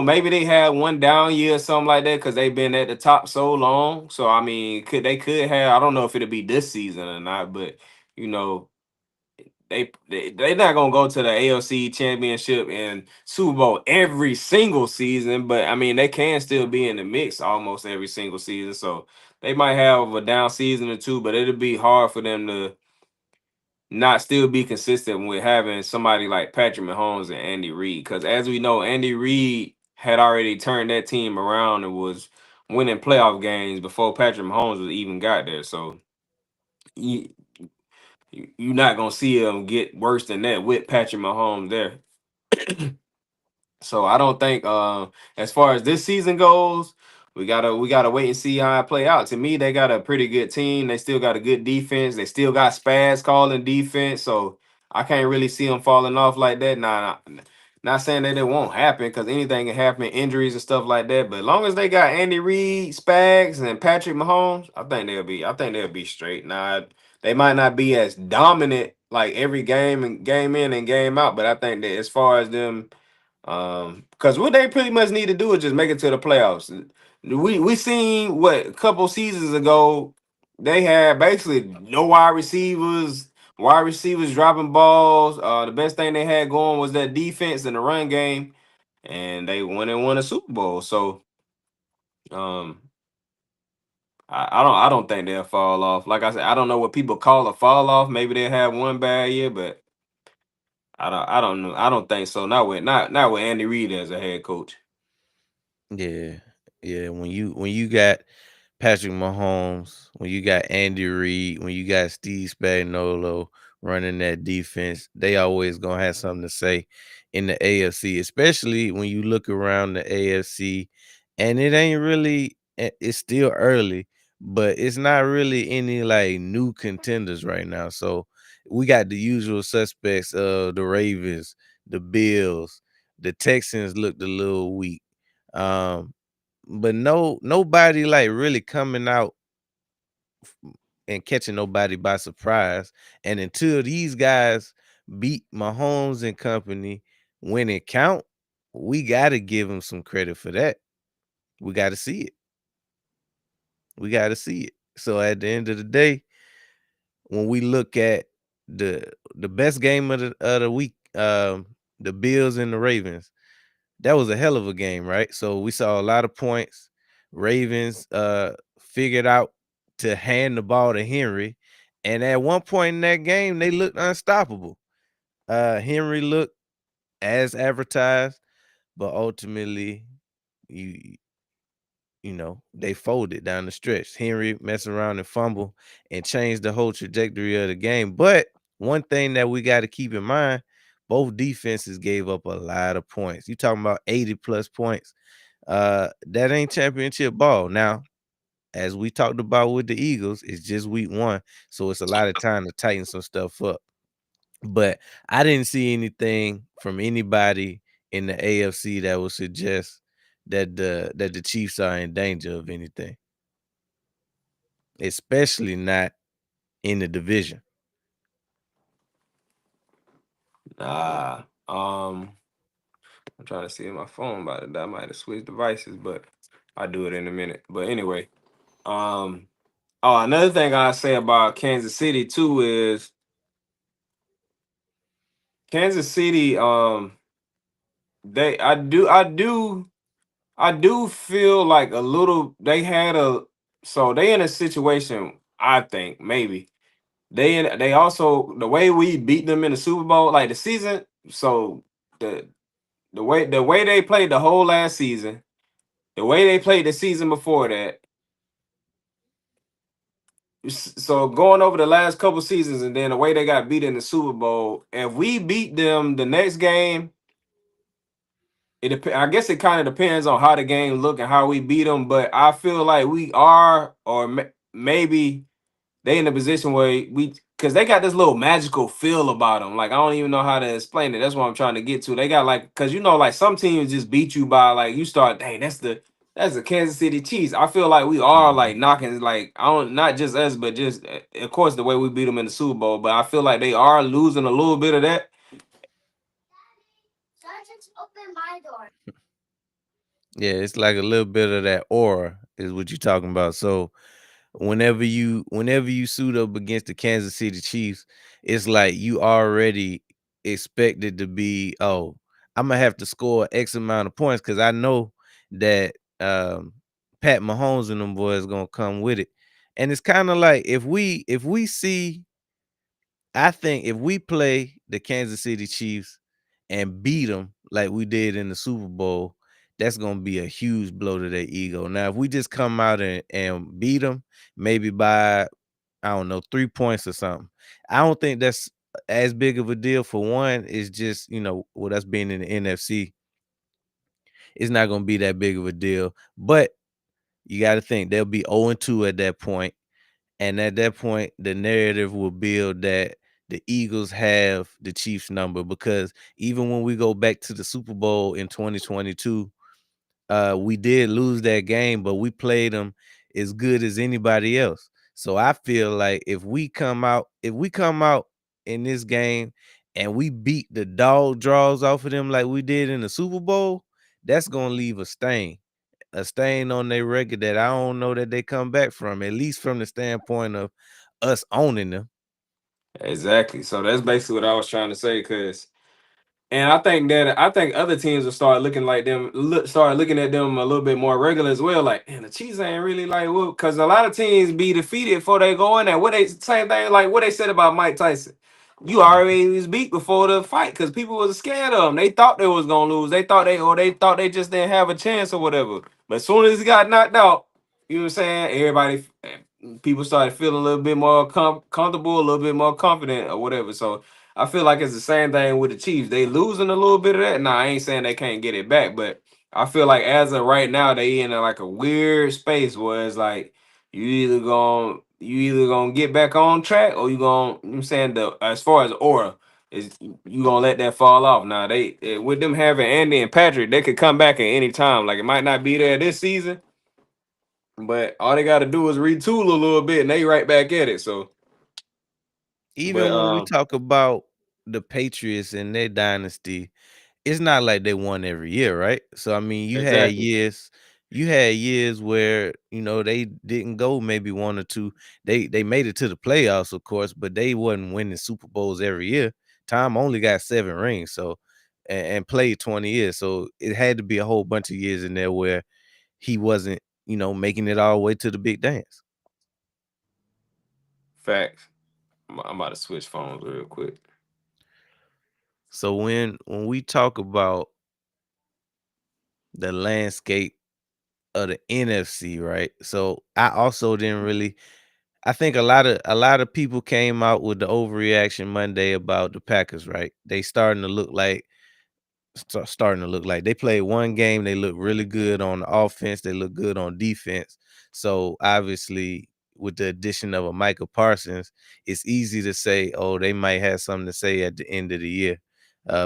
Speaker 2: maybe they had one down year or something like that because they've been at the top so long. So I mean, could have, I don't know if it'll be this season or not, but you know they not gonna go to the AFC Championship and Super Bowl every single season, but I mean they can still be in the mix almost every single season. So they might have a down season or two, but it'll be hard for them to not still be consistent with having somebody like Patrick Mahomes and Andy Reid. Because as we know, Andy Reid had already turned that team around and was winning playoff games before Patrick Mahomes was even got there. So you, you're not gonna see him get worse than that with Patrick Mahomes there. So I don't think as far as this season goes, we gotta wait and see how it play out. To me, they got a pretty good team. They still got a good defense. They still got Spaz calling defense. So I can't really see them falling off like that. Not saying that it won't happen because anything can happen, injuries and stuff like that. But as long as they got Andy Reid, Spags, and Patrick Mahomes, I think they'll be straight. Now they might not be as dominant like every game and game in and game out, but I think that as far as them because what they pretty much need to do is just make it to the playoffs. We seen what a couple seasons ago they had basically no wide receivers dropping balls. The best thing they had going was that defense and the run game, and they went and won a Super Bowl. So um, I don't think they'll fall off. Like I said, I don't know what people call a fall off. Maybe they have one bad year, but I don't know. I don't think so. Not with Andy Reid as a head coach.
Speaker 1: Yeah, yeah. When you got Patrick Mahomes, when you got Andy Reid, when you got Steve Spagnuolo running that defense, they always gonna have something to say in the AFC, especially when you look around the AFC, and it ain't really. It's still early, but it's not really any like new contenders right now. So we got the usual suspects of the Ravens, the Bills, the Texans looked a little weak. Um, but nobody like really coming out and catching nobody by surprise. And until these guys beat Mahomes and company when it count, we gotta give them some credit for that. We gotta see it. We gotta see it. So at the end of the day, when we look at the best game of the week, the Bills and the Ravens. That was a hell of a game, right? So we saw a lot of points. Ravens figured out to hand the ball to Henry. And at one point in that game, they looked unstoppable. Henry looked as advertised, but ultimately, you they folded down the stretch. Henry messed around and fumble and changed the whole trajectory of the game. But one thing that we got to keep in mind, both defenses gave up a lot of points. You talking about 80 plus points. That ain't championship ball. Now, as we talked about with the Eagles, it's just week one. So it's a lot of time to tighten some stuff up. But I didn't see anything from anybody in the AFC that would suggest that the Chiefs are in danger of anything, especially not in the division.
Speaker 2: Nah. I'm trying to see my phone about it. I might have switched devices, but I'll do it in a minute. But anyway, um, oh, another thing I say about Kansas City too is Kansas City. They I do feel like a little. They had a so they in a situation. I think maybe they also the way we beat them in the Super Bowl, like the season. So the the way they played the whole last season, the way they played the season before that. So going over the last couple seasons and then the way they got beat in the Super Bowl, if we beat them the next game, I guess it kind of depends on how the game look and how we beat them. But I feel like we are, or maybe they in a position where because they got this little magical feel about them. Like I don't even know how to explain it. That's what I'm trying to get to. They got like, because like some teams just beat you by like you start, dang, that's the Kansas City Chiefs. I feel like we are
Speaker 1: Mhm.
Speaker 2: like knocking, like I don't, not just us, but just of course the way we beat them in the Super Bowl. But I feel like they are losing a little bit of that.
Speaker 1: Yeah, it's like a little bit of that aura is what you're talking about. So whenever you suit up against the Kansas City Chiefs, it's like you already expected to be, oh, I'm gonna have to score X amount of points because I know that Pat Mahomes and them boys gonna come with it. And it's kind of like if we see, I think if we play the Kansas City Chiefs and beat them like we did in the Super Bowl, that's gonna be a huge blow to their ego. Now, if we just come out and beat them, maybe by, I don't know, 3 points or something, I don't think that's as big of a deal. For one, it's just with us being in the NFC, it's not gonna be that big of a deal. But you got to think they'll be 0-2 at that point. And at that point, the narrative will build that the Eagles have the Chiefs number, because even when we go back to the Super Bowl in 2022, we did lose that game, but we played them as good as anybody else. So I feel like if we come out in this game and we beat the dog draws off of them like we did in the Super Bowl, that's gonna leave a stain on their record that I don't know that they come back from, at least from the standpoint of us owning them.
Speaker 2: Exactly. So that's basically what I was trying to say. And I think other teams will start looking like them, start looking at them a little bit more regular as well. Like, man, the Chiefs ain't really like, well, because a lot of teams be defeated before they go in there. What they same thing like what they said about Mike Tyson. You
Speaker 1: Mhm.
Speaker 2: already was beat before the fight because people was scared of them. They thought they was gonna lose. They thought they just didn't have a chance or whatever. But as soon as he got knocked out, you know what I'm saying? People started feeling a little bit more comfortable, a little bit more confident or whatever. So I feel like it's the same thing with the Chiefs. They losing a little bit of that. Nah, I ain't saying they can't get it back, but I feel like as of right now, they in like a weird space where it's like you either gonna get back on track or I'm saying the as far as aura is you gonna let that fall off. Now with them having Andy and Patrick, they could come back at any time. Like it might not be there this season, but all they gotta do is retool a little bit and they right back at it. So but
Speaker 1: Even when we talk about the Patriots and their dynasty, it's not like they won every year, right? So I mean,
Speaker 2: exactly.
Speaker 1: you had years where they didn't go maybe one or two. They made it to the playoffs, of course, but they wasn't winning Super Bowls every year. Tom only got 7 rings, so and played 20 years. So it had to be a whole bunch of years in there where he wasn't, making it all the way to the big dance.
Speaker 2: Facts. I'm about to switch phones real quick.
Speaker 1: So when we talk about the landscape of the NFC, right? So I also didn't really I think a lot of people came out with the overreaction Monday about the Packers, right? They starting to look like they played one game. They look really good on the offense. They look good on defense. So obviously, with the addition of a Michael Parsons, it's easy to say, oh, they might have something to say at the end of the year,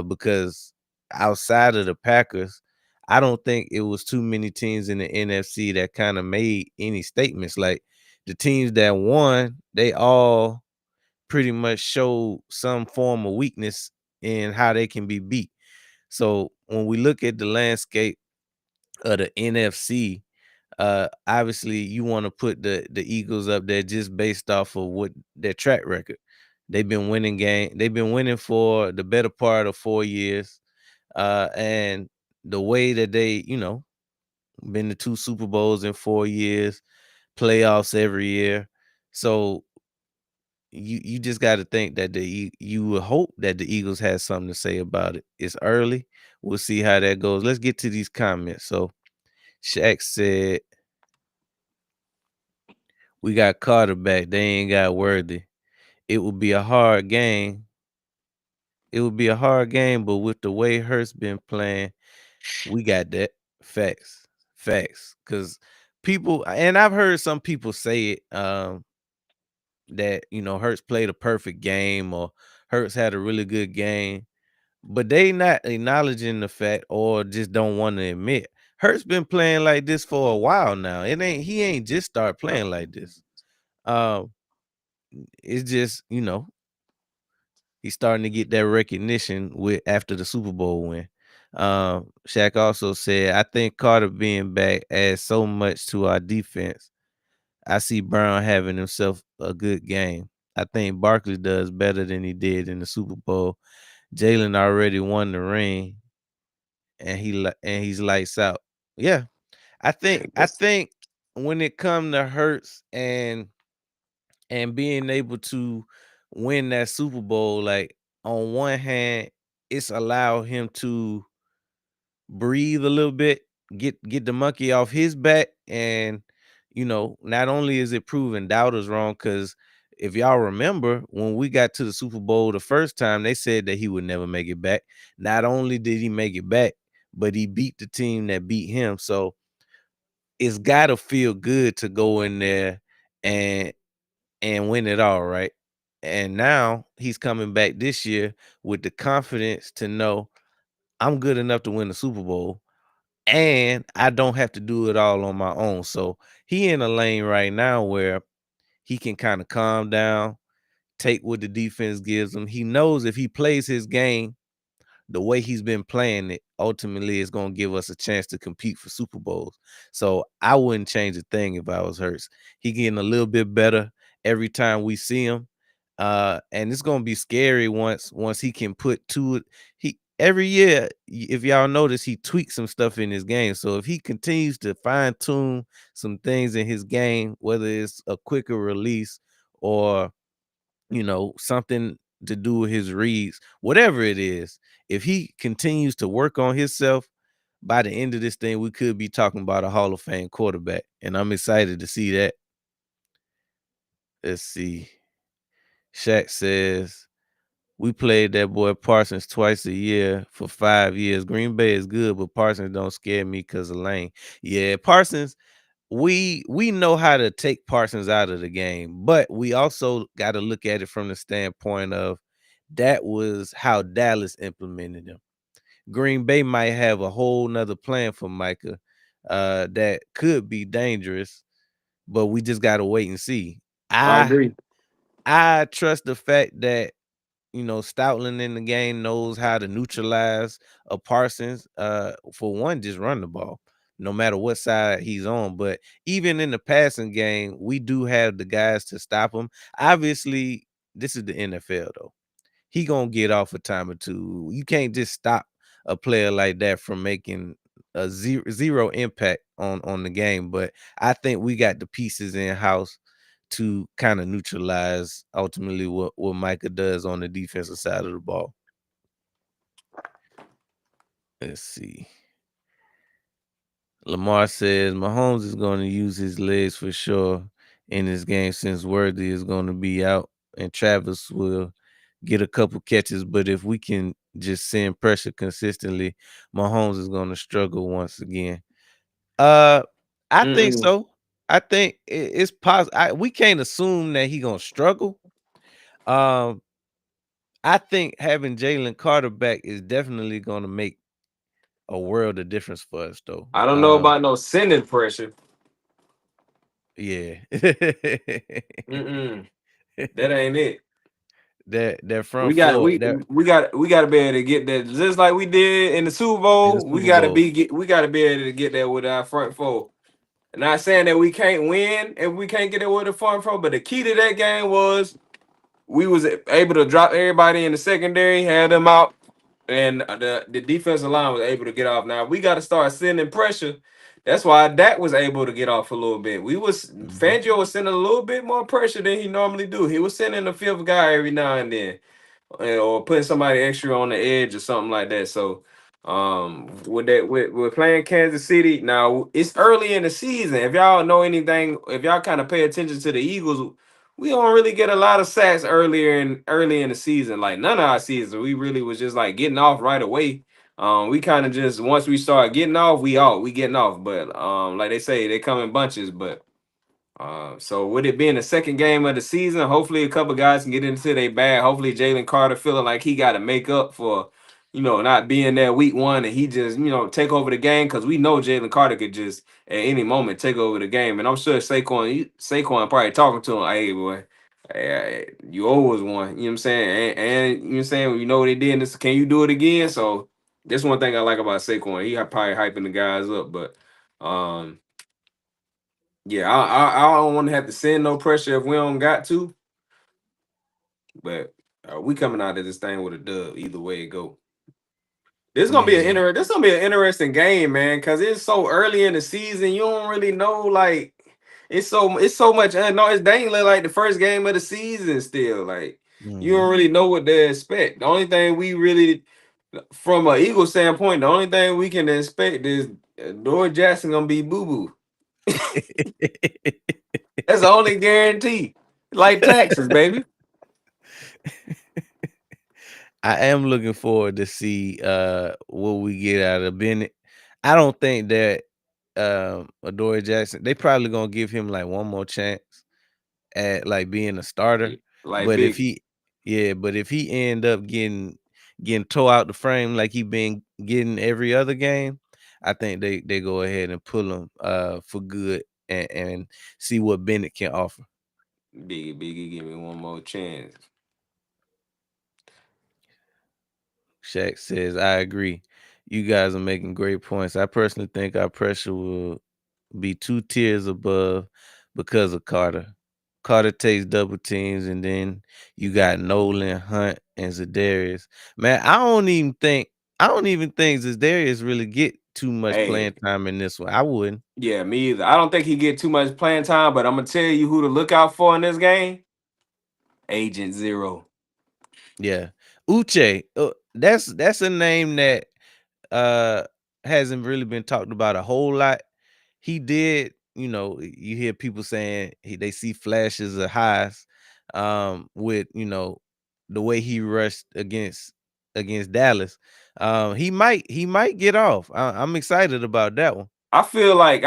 Speaker 1: because outside of the Packers, I don't think it was too many teams in the NFC that kind of made any statements. Like the teams that won, they all pretty much showed some form of weakness in how they can be beat. So when we look at the landscape of the NFC, obviously you want to put the Eagles up there just based off of what their track record. They've been winning for the better part of 4 years. And the way that they, been to 2 Super Bowls in 4 years, playoffs every year. So you just got to think that you would hope that the Eagles has something to say about it. It's early. We'll see how that goes. Let's get to these comments. So Shaq said, "We got Carter back. They ain't got Worthy. It would be a hard game. It would be a hard game, but with the way Hurts been playing, we got that. Facts, facts. Because people, and I've heard some people say it, that Hurts played a perfect game or Hurts had a really good game. But they not acknowledging the fact or just don't want to admit. Hurts been playing like this for a while now. He ain't just start playing like this. Um, it's just, he's starting to get that recognition with after the Super Bowl win. Shaq also said, I think Carter being back adds so much to our defense. I see Brown having himself a good game. I think Barkley does better than he did in the Super Bowl. Jalen already won the ring. And he's lights out. Yeah, I think
Speaker 2: And
Speaker 1: I
Speaker 2: that's
Speaker 1: think when it come to Hurts and being able to win that Super Bowl, like on one hand, it's allowed him to breathe a little bit, get the monkey off his back, and not only is it proving doubters wrong, because if y'all remember when we got to the Super Bowl the first time, they said that he would never make it back. Not only did he make it back, but he beat the team that beat him. So it's gotta feel good to go in there and win it all, right? And now he's coming back this year with the confidence to know I'm good enough to win the Super Bowl and I don't have to do it all on my own. So he in a lane right now where he can kind of calm down, take what the defense gives him. He knows if he plays his game the way he's been playing it, ultimately is going to give us a chance to compete for Super Bowls. So I wouldn't change a thing if I was Hurts. He getting a little bit better every time we see him. And it's gonna be scary once he can put to it. He every year, if y'all notice, he tweaks some stuff in his game. So if he continues to fine tune some things in his game, whether it's a quicker release or something to do with his reads, whatever it is, if he continues to work on himself, by the end of this thing, we could be talking about a Hall of Fame quarterback. And I'm excited to see that. Let's see. Shaq says, we played that boy Parsons twice a year for 5 years. Green Bay is good, but Parsons don't scare me because of Lane. Yeah, Parsons, we know how to take Parsons out of the game, but we also got to look at it from the standpoint of that was how Dallas implemented him. Green Bay might have a whole nother plan for Micah, that could be dangerous, but we just got to wait and see.
Speaker 2: I
Speaker 1: I
Speaker 2: agree.
Speaker 1: I trust the fact that Stoutland in the game knows how to neutralize a Parsons. For one, just run the ball, no matter what side he's on. But even in the passing game, we do have the guys to stop him. Obviously, this is the NFL though. He gonna get off a time or two. You can't just stop a player like that from making a zero impact on the game. But I think we got the pieces in house to kind of neutralize ultimately what Micah does on the defensive side of the ball. Let's see. Lamar says Mahomes is going to use his legs for sure in this game since Worthy is going to be out and Travis will get a couple catches. But if we can just send pressure consistently, Mahomes is going to struggle once again. Uh, I think
Speaker 2: Mm-mm.
Speaker 1: so. I think it's possible. We can't assume that he gonna struggle. Um, I think having Jalen Carter back is definitely gonna make a world of difference for us, though.
Speaker 2: I don't know about no sending pressure.
Speaker 1: Yeah.
Speaker 2: Mm-mm. That ain't it.
Speaker 1: that front
Speaker 2: We got
Speaker 1: four
Speaker 2: we
Speaker 1: that
Speaker 2: we got we got to be able to get that just like we did in the Super
Speaker 1: in the
Speaker 2: Bowl.
Speaker 1: Super Bowl.
Speaker 2: We got to be able to get that with our front four. Not saying that we can't win if we can't get it with the front four, but the key to that game was we was able to drop everybody in the secondary, had them out, and the defensive line was able to get off. Now we got to start sending pressure. That's why Dak was able to get off a little bit.
Speaker 1: Mhm.
Speaker 2: Fangio was sending a little bit more pressure than he normally do. He was sending the fifth guy every now and then, or putting somebody extra on the edge or something like that. So with playing Kansas City, now it's early in the season. If y'all know anything, if y'all kind of pay attention to the Eagles, we don't really get a lot of sacks early in the season. Like none of our seasons, we really was just like getting off right away. We kind of just once we start getting off, we getting off. But like they say, they come in bunches. But so with it being the second game of the season, hopefully a couple guys can get into their bag. Hopefully Jalen Carter feeling like he got to make up for, not being there week one and he just, take over the game because we know Jalen Carter could just at any moment take over the game. And I'm sure Saquon probably talking to him, hey boy, you always won. You know what I'm saying? And you know what I'm saying? You know what they did in this. Can you do it again? So that's one thing I like about Saquon. He probably hyping the guys up, but um. Yeah, I don't want to have to send no pressure if we don't got to, but we coming out of this thing with a dub either way it go.
Speaker 1: Man,
Speaker 2: This gonna be an interesting game, man, because it's so early in the season. You don't really know like it's so much no, it's dangling like the first game of the season still. Like you don't
Speaker 1: mhm.
Speaker 2: really know what to expect. The only thing we really from an Eagle standpoint, the only thing we can expect is Dory Jackson gonna be boo boo. That's the only guarantee. Like taxes, baby.
Speaker 1: I am looking forward to see what we get out of Bennett. I don't think that Adoree Jackson, they probably gonna give him like one more chance at like being a starter.
Speaker 2: Like
Speaker 1: But if
Speaker 2: big.
Speaker 1: he but if he end up getting tore out the frame like he been getting every other game, I think they go ahead and pull him for good and see what Bennett can offer.
Speaker 2: Biggie, give me one more chance.
Speaker 1: Shaq says, I agree. You guys are making great points. I personally think our pressure will be 2 tiers above because of Carter. Carter takes double teams, and then you got Nolan, Hunt, and Zadarius. Man, I don't even think Zadarius really get too much
Speaker 2: Hey,
Speaker 1: playing time in this one. I wouldn't.
Speaker 2: yeah, me either. I don't think he get too much playing time, but I'm gonna tell you who to look out for in this game. Agent Zero.
Speaker 1: Yeah. Uche, that's a name that uh hasn't really been talked about a whole lot. He did, you hear people saying they see flashes of highs with, the way he rushed against Dallas. He might get off. I'm excited about that one.
Speaker 2: I feel like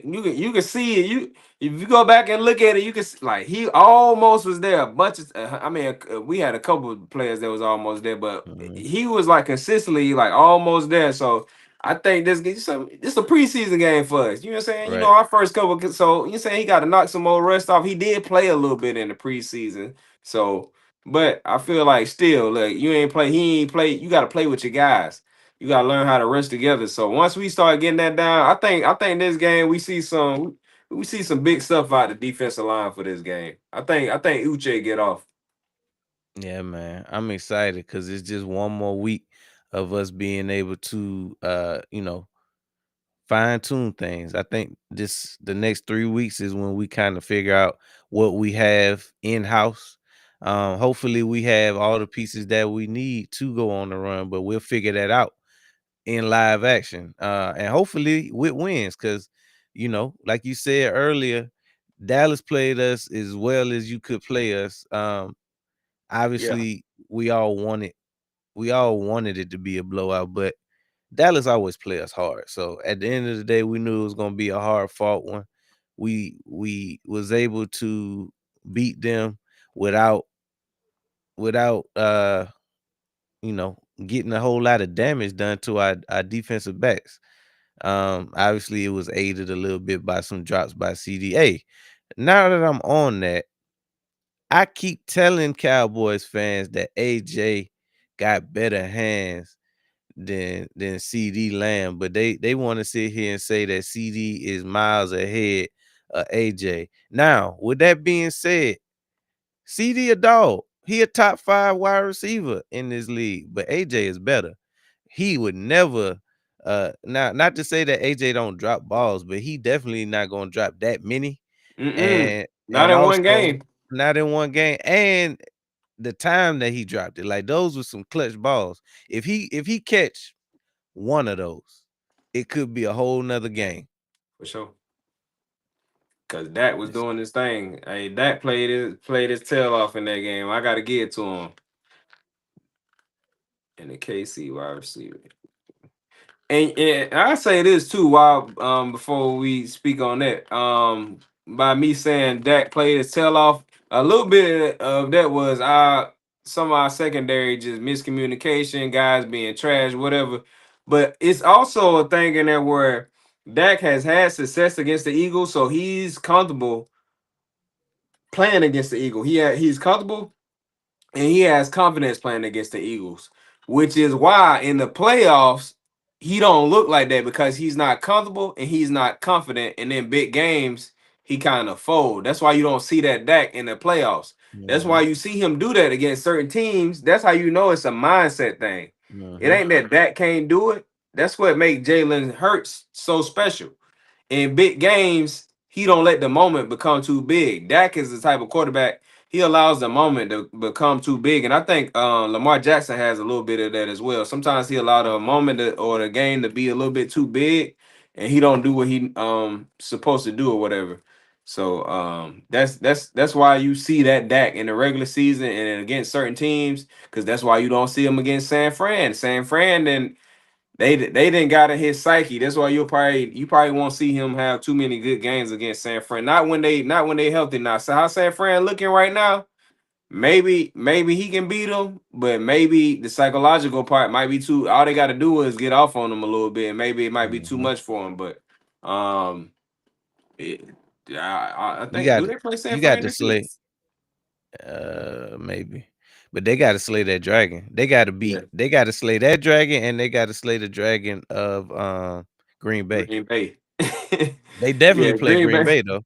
Speaker 2: you can see it. You if you go back and look at it, you can like he almost was there. A bunch of I mean, we had a couple of players that was almost there, but
Speaker 1: Mhm.
Speaker 2: he was like consistently like almost there. So I think this a preseason game for us. You know what I'm saying? You know
Speaker 1: Right.
Speaker 2: our first couple. So you saying he got to knock some more rest off. He did play a little bit in the preseason. So, but I feel like still like you ain't play. He ain't play. You got to play with your guys. You gotta learn how to rest together. So once we start getting that down, I think this game we see some big stuff out the defensive line for this game. I think Uche get off.
Speaker 1: Yeah, man. I'm excited because it's just one more week. of us being able to fine tune things. I think the next 3 weeks is when we kind of figure out what we have in house. Hopefully we have all the pieces that we need to go on the run, but we'll figure that out in live action. And hopefully with wins, because like you said earlier, Dallas played us as well as you could play us.
Speaker 2: Yeah.
Speaker 1: Obviously we all wanted it to be a blowout, but Dallas always play us hard. So at the end of the day, we knew it was gonna be a hard fought one. We was able to beat them without without getting a whole lot of damage done to our defensive backs. Obviously it was aided a little bit by some drops by CDA. Now that I'm on that, I keep telling Cowboys fans that AJ got better hands than CD Lamb, but they want to sit here and say that CD is miles ahead of AJ. Now, with that being said, CD a dog. He a top 5 wide receiver in this league, but AJ is better. He would never not to say that AJ don't drop balls, but he definitely not gonna drop that many.
Speaker 2: Mm-mm.
Speaker 1: And
Speaker 2: Not
Speaker 1: and
Speaker 2: in one
Speaker 1: also
Speaker 2: game,
Speaker 1: not in one game. And the time that he dropped it, like those were some clutch balls. If he catch one of those, it could be a whole nother game.
Speaker 2: for sure. Cause Dak was
Speaker 1: It's-
Speaker 2: doing his thing. Hey, Dak played his tail off in that game. I gotta give it to him. And the KC wide receiver. And I say this too, while before we speak on that, by me saying Dak played his tail off, a little bit of that was some of our secondary just miscommunication, guys being trash, whatever. But it's also a thing in there where Dak has had success against the Eagles, so he's comfortable playing against the Eagle. He's comfortable and he has confidence playing against the Eagles, which is why in the playoffs he don't look like that because he's not comfortable and he's not confident. And in big games, he kind of fold. That's why you don't see that Dak in the playoffs. That's why
Speaker 1: Mhm,
Speaker 2: you see him do that against certain teams. That's how you know it's a mindset thing. It
Speaker 1: mhm,
Speaker 2: ain't that Dak can't do it. That's what make Jalen Hurts so special in big games, he don't let the moment become too big. Dak is the type of quarterback, he allows the moment to become too big. And I think Lamar Jackson has a little bit of that as well. Sometimes he allow the moment or the game to be a little bit too big and he don't do what he supposed to do or whatever. So that's why you see that Dak in the regular season and against certain teams, because that's why you don't see him against San Fran. San Fran then they didn't got in his psyche. That's why you probably won't see him have too many good games against San Fran. Not when they healthy now. So how San Fran looking right now? Maybe he can beat them, but maybe the psychological part might be too. All they got to do is get off on them a little bit. And maybe it might be too
Speaker 1: mhm.
Speaker 2: much for him. But um, it, I
Speaker 1: You
Speaker 2: think,
Speaker 1: got
Speaker 2: do they play San
Speaker 1: you got
Speaker 2: Fran
Speaker 1: to
Speaker 2: this week?
Speaker 1: slay, maybe, but they got to slay that dragon. They got to
Speaker 2: Yeah,
Speaker 1: beat. They got to slay that dragon, and they got to slay the dragon of Green Bay.
Speaker 2: Green Bay.
Speaker 1: They definitely
Speaker 2: Yeah,
Speaker 1: play
Speaker 2: Green
Speaker 1: Green
Speaker 2: Bay.
Speaker 1: Bay though.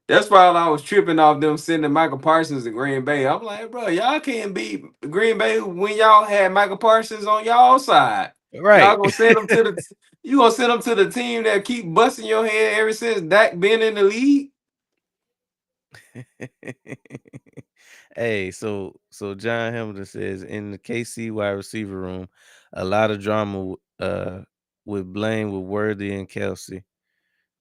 Speaker 2: That's why I was tripping off them sending Michael Parsons to Green Bay. I'm like, bro, y'all can't beat Green Bay when y'all had Michael Parsons on y'all side. Y'all
Speaker 1: Right.
Speaker 2: gonna send them to the you gonna send them to the team that keep busting your head ever since Dak been in the league?
Speaker 1: Hey, so John Hamilton says in the KC wide receiver room, a lot of drama with Blaine with Worthy and Kelsey.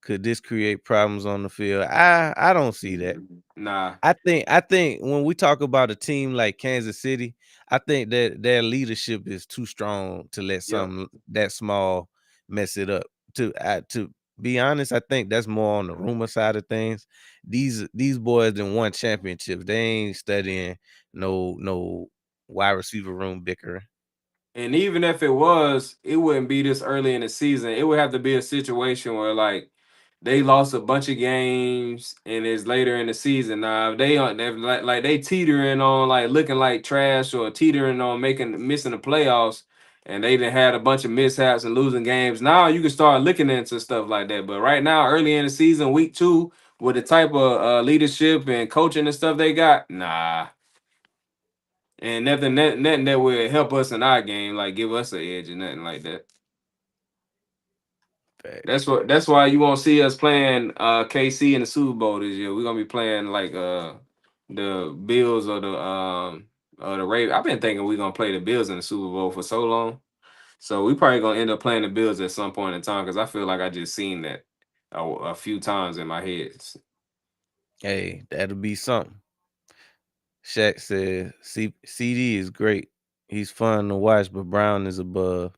Speaker 1: Could this create problems on the field? I don't see that.
Speaker 2: Nah.
Speaker 1: I think when we talk about a team like Kansas City, I think that their leadership is too strong to let
Speaker 2: Yep.
Speaker 1: something that small mess it up. To be honest, I think that's more on the rumor side of things. These boys done won championships. They ain't studying no wide receiver room bickering.
Speaker 2: And even if it was, it wouldn't be this early in the season. It would have to be a situation where like they lost a bunch of games and it's later in the season. Now if they aren't like they teetering on like looking like trash or teetering on missing the playoffs and they done had a bunch of mishaps and losing games. Now you can start looking into stuff like that. But right now, early in the season, week 2, with the type of leadership and coaching and stuff they got, nah. And nothing that will help us in our game, like give us an edge or nothing like that.
Speaker 1: Facts.
Speaker 2: That's why you won't see us playing KC in the Super Bowl this year. We're gonna be playing like the Bills or the Ravens. I've been thinking we're gonna play the Bills in the Super Bowl for so long. So we probably gonna end up playing the Bills at some point in time because I feel like I just seen that a few times in my head.
Speaker 1: Hey, that'll be something. Shaq said CD is great. He's fun to watch, but Brown is above.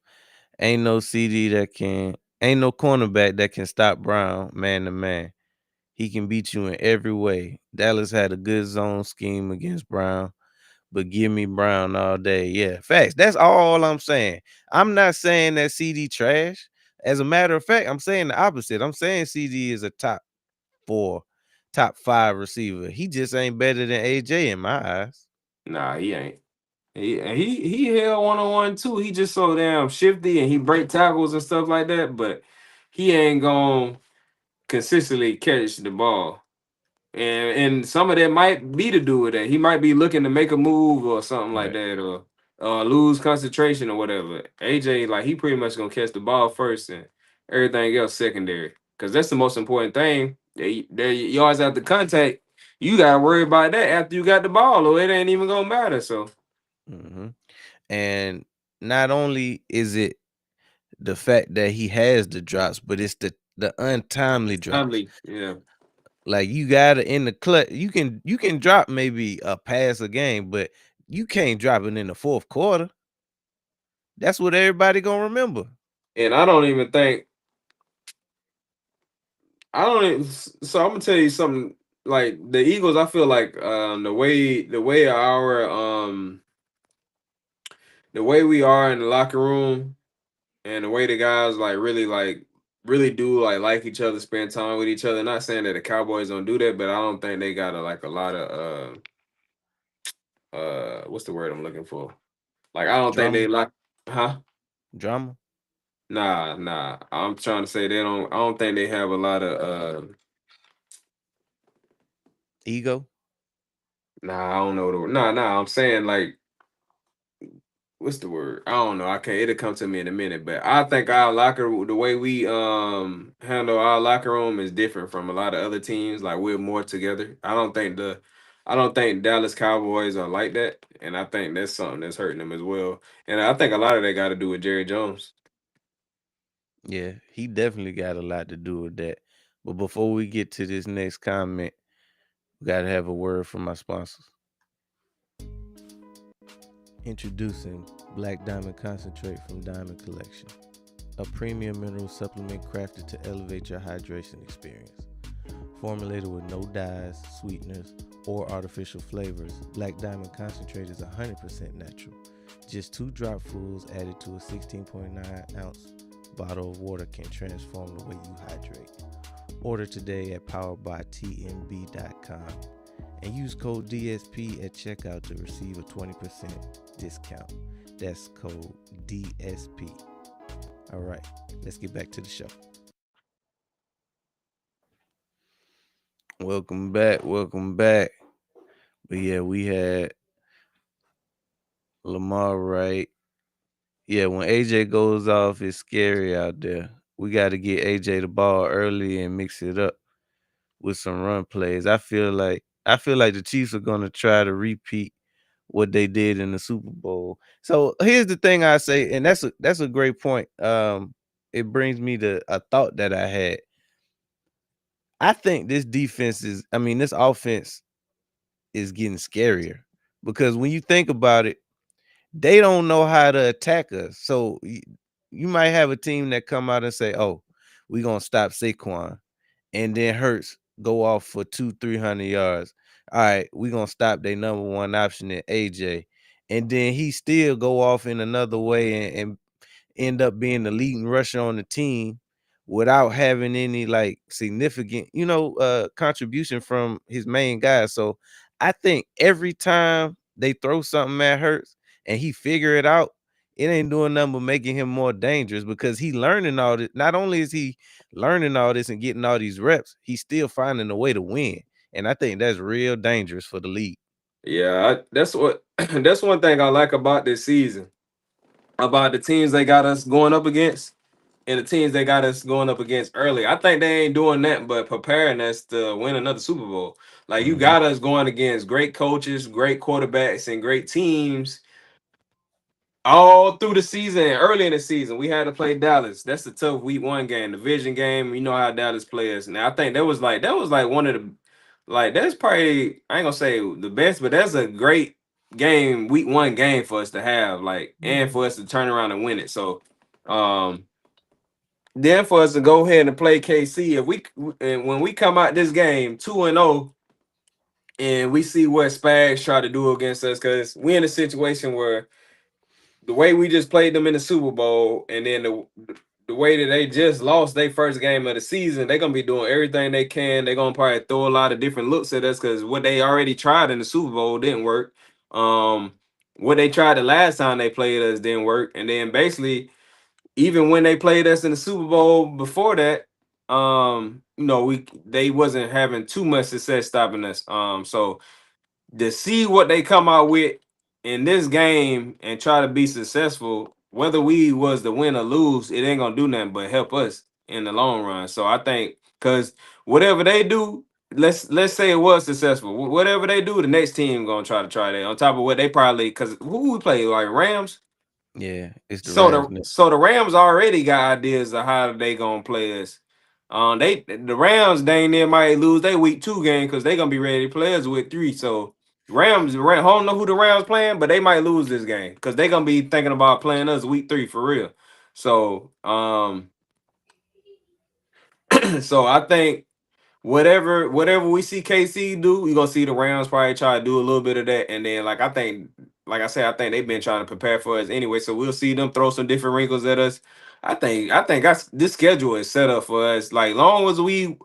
Speaker 1: Ain't no CD that can ain't no cornerback that can stop Brown man to man. He can beat you in every way. Dallas had a good zone scheme against Brown, but give me Brown all day. Yeah, facts. That's all I'm saying. I'm not saying that CD trash. As a matter of fact, I'm saying the opposite. I'm saying CD is a top 4, top 5 receiver. He just ain't better than AJ in my eyes.
Speaker 2: Nah, he ain't. He held 1-on-1 too. He just so damn shifty and he break tackles and stuff like that, but he ain't gonna consistently catch the ball. And some of that might be to do with that. He might be looking to make a move or something like
Speaker 1: Right.
Speaker 2: that, or lose concentration or whatever. AJ, like he pretty much gonna catch the ball first and everything else secondary. Because that's the most important thing. That yards after contact, you gotta worry about that after you got the ball, or it ain't even gonna matter. So
Speaker 1: hmm And not only is it the fact that he has the drops, but it's the untimely drops.
Speaker 2: timely, yeah.
Speaker 1: Like you gotta in the clutch, you can drop maybe a pass a game, but you can't drop it in the fourth quarter. That's what everybody gonna remember.
Speaker 2: And I don't even think I don't even, so I'm gonna tell you something. Like the Eagles, I feel like the way we are in the locker room and the way the guys really do like each other, spend time with each other. Not saying that the Cowboys don't do that, but I don't think they got a lot of what's the word I'm looking for? Like I don't think they
Speaker 1: Drama,
Speaker 2: like huh?
Speaker 1: drama,
Speaker 2: Nah. I'm trying to say they don't I don't think they have a lot of
Speaker 1: ego.
Speaker 2: I don't know the word. I'm saying like what's the word? I don't know. I can't. It'll come to me in a minute. But I think the way we handle our locker room is different from a lot of other teams. Like we're more together. I don't think Dallas Cowboys are like that, and I think that's something that's hurting them as well. And I think a lot of that got to do with Jerry Jones.
Speaker 1: Yeah, he definitely got a lot to do with that. But before we get to this next comment, we gotta have a word from my sponsors. Introducing Black Diamond Concentrate from Diamond Collection, a premium mineral supplement crafted to elevate your hydration experience. Formulated with no dyes, sweeteners, or artificial flavors, Black Diamond Concentrate is 100% natural. Just 2 dropfuls added to a 16.9-ounce bottle of water can transform the way you hydrate. Order today at poweredbytmb.com and use code DSP at checkout to receive a 20% discount. That's code DSP. All right, let's get back to the show. Welcome back. Welcome back. But yeah, we had Lamar right. Yeah, when AJ goes off, it's scary out there. We got to get AJ the ball early and mix it up with some run plays. I feel like the Chiefs are gonna try to repeat what they did in the Super Bowl. So here's the thing I say, and that's a great point. It brings me to a thought that I had. I think this offense is getting scarier because when you think about it, they don't know how to attack us. So you might have a team that come out and say, "Oh, we're gonna stop Saquon," and then Hurts go off for 200-300 yards. All right, we're gonna stop their number one option in AJ, and then he still go off in another way and end up being the leading rusher on the team without having any like significant, contribution from his main guy. So I think every time they throw something at Hurts and he figure it out, it ain't doing nothing but making him more dangerous because he learning all this. Not only is he learning all this and getting all these reps, he's still finding a way to win. And I think that's real dangerous for the league.
Speaker 2: Yeah, that's one thing I like about this season, about the teams they got us going up against and the teams they got us going up against early. I think they ain't doing that but preparing us to win another Super Bowl. Like you
Speaker 1: Mhm.
Speaker 2: got us going against great coaches, great quarterbacks, and great teams all through the season. Early in the season, we had to play Dallas. That's a tough week 1 game, division game. You know how Dallas plays. Now I think that was like one of the, like, that's probably, I ain't gonna say the best, but that's a great game, week 1 game for us to have, like, and for us to turn around and win it. So um then for us to go ahead and play KC, if we, and when we come out this game 2-0, and we see what Spags try to do against us, because we in a situation where the way we just played them in the Super Bowl, and then the way that they just lost their first game of the season, they're gonna be doing everything they can. They're gonna probably throw a lot of different looks at us because what they already tried in the Super Bowl didn't work. Um, what they tried the last time they played us didn't work, and then basically even when they played us in the Super Bowl before that, we they wasn't having too much success stopping us. So to see what they come out with in this game and try to be successful, whether we was to win or lose, it ain't gonna do nothing but help us in the long run. So I think, because whatever they do, let's say it was successful. Whatever they do, the next team gonna try that on top of what they probably, because who we play, like Rams.
Speaker 1: Yeah, it's the
Speaker 2: So
Speaker 1: Rams
Speaker 2: the
Speaker 1: now.
Speaker 2: so the Rams already got ideas of how they gonna play us. The Rams dang near might lose their week 2 game because they gonna be ready to play us week 3. So I don't know who the Rams playing, but they might lose this game because they gonna be thinking about playing us week 3 for real. So so I think whatever we see KC do, we gonna see the Rams probably try to do a little bit of that, and then like I said, I think they've been trying to prepare for us anyway, so we'll see them throw some different wrinkles at us. I think this schedule is set up for us. Like long as we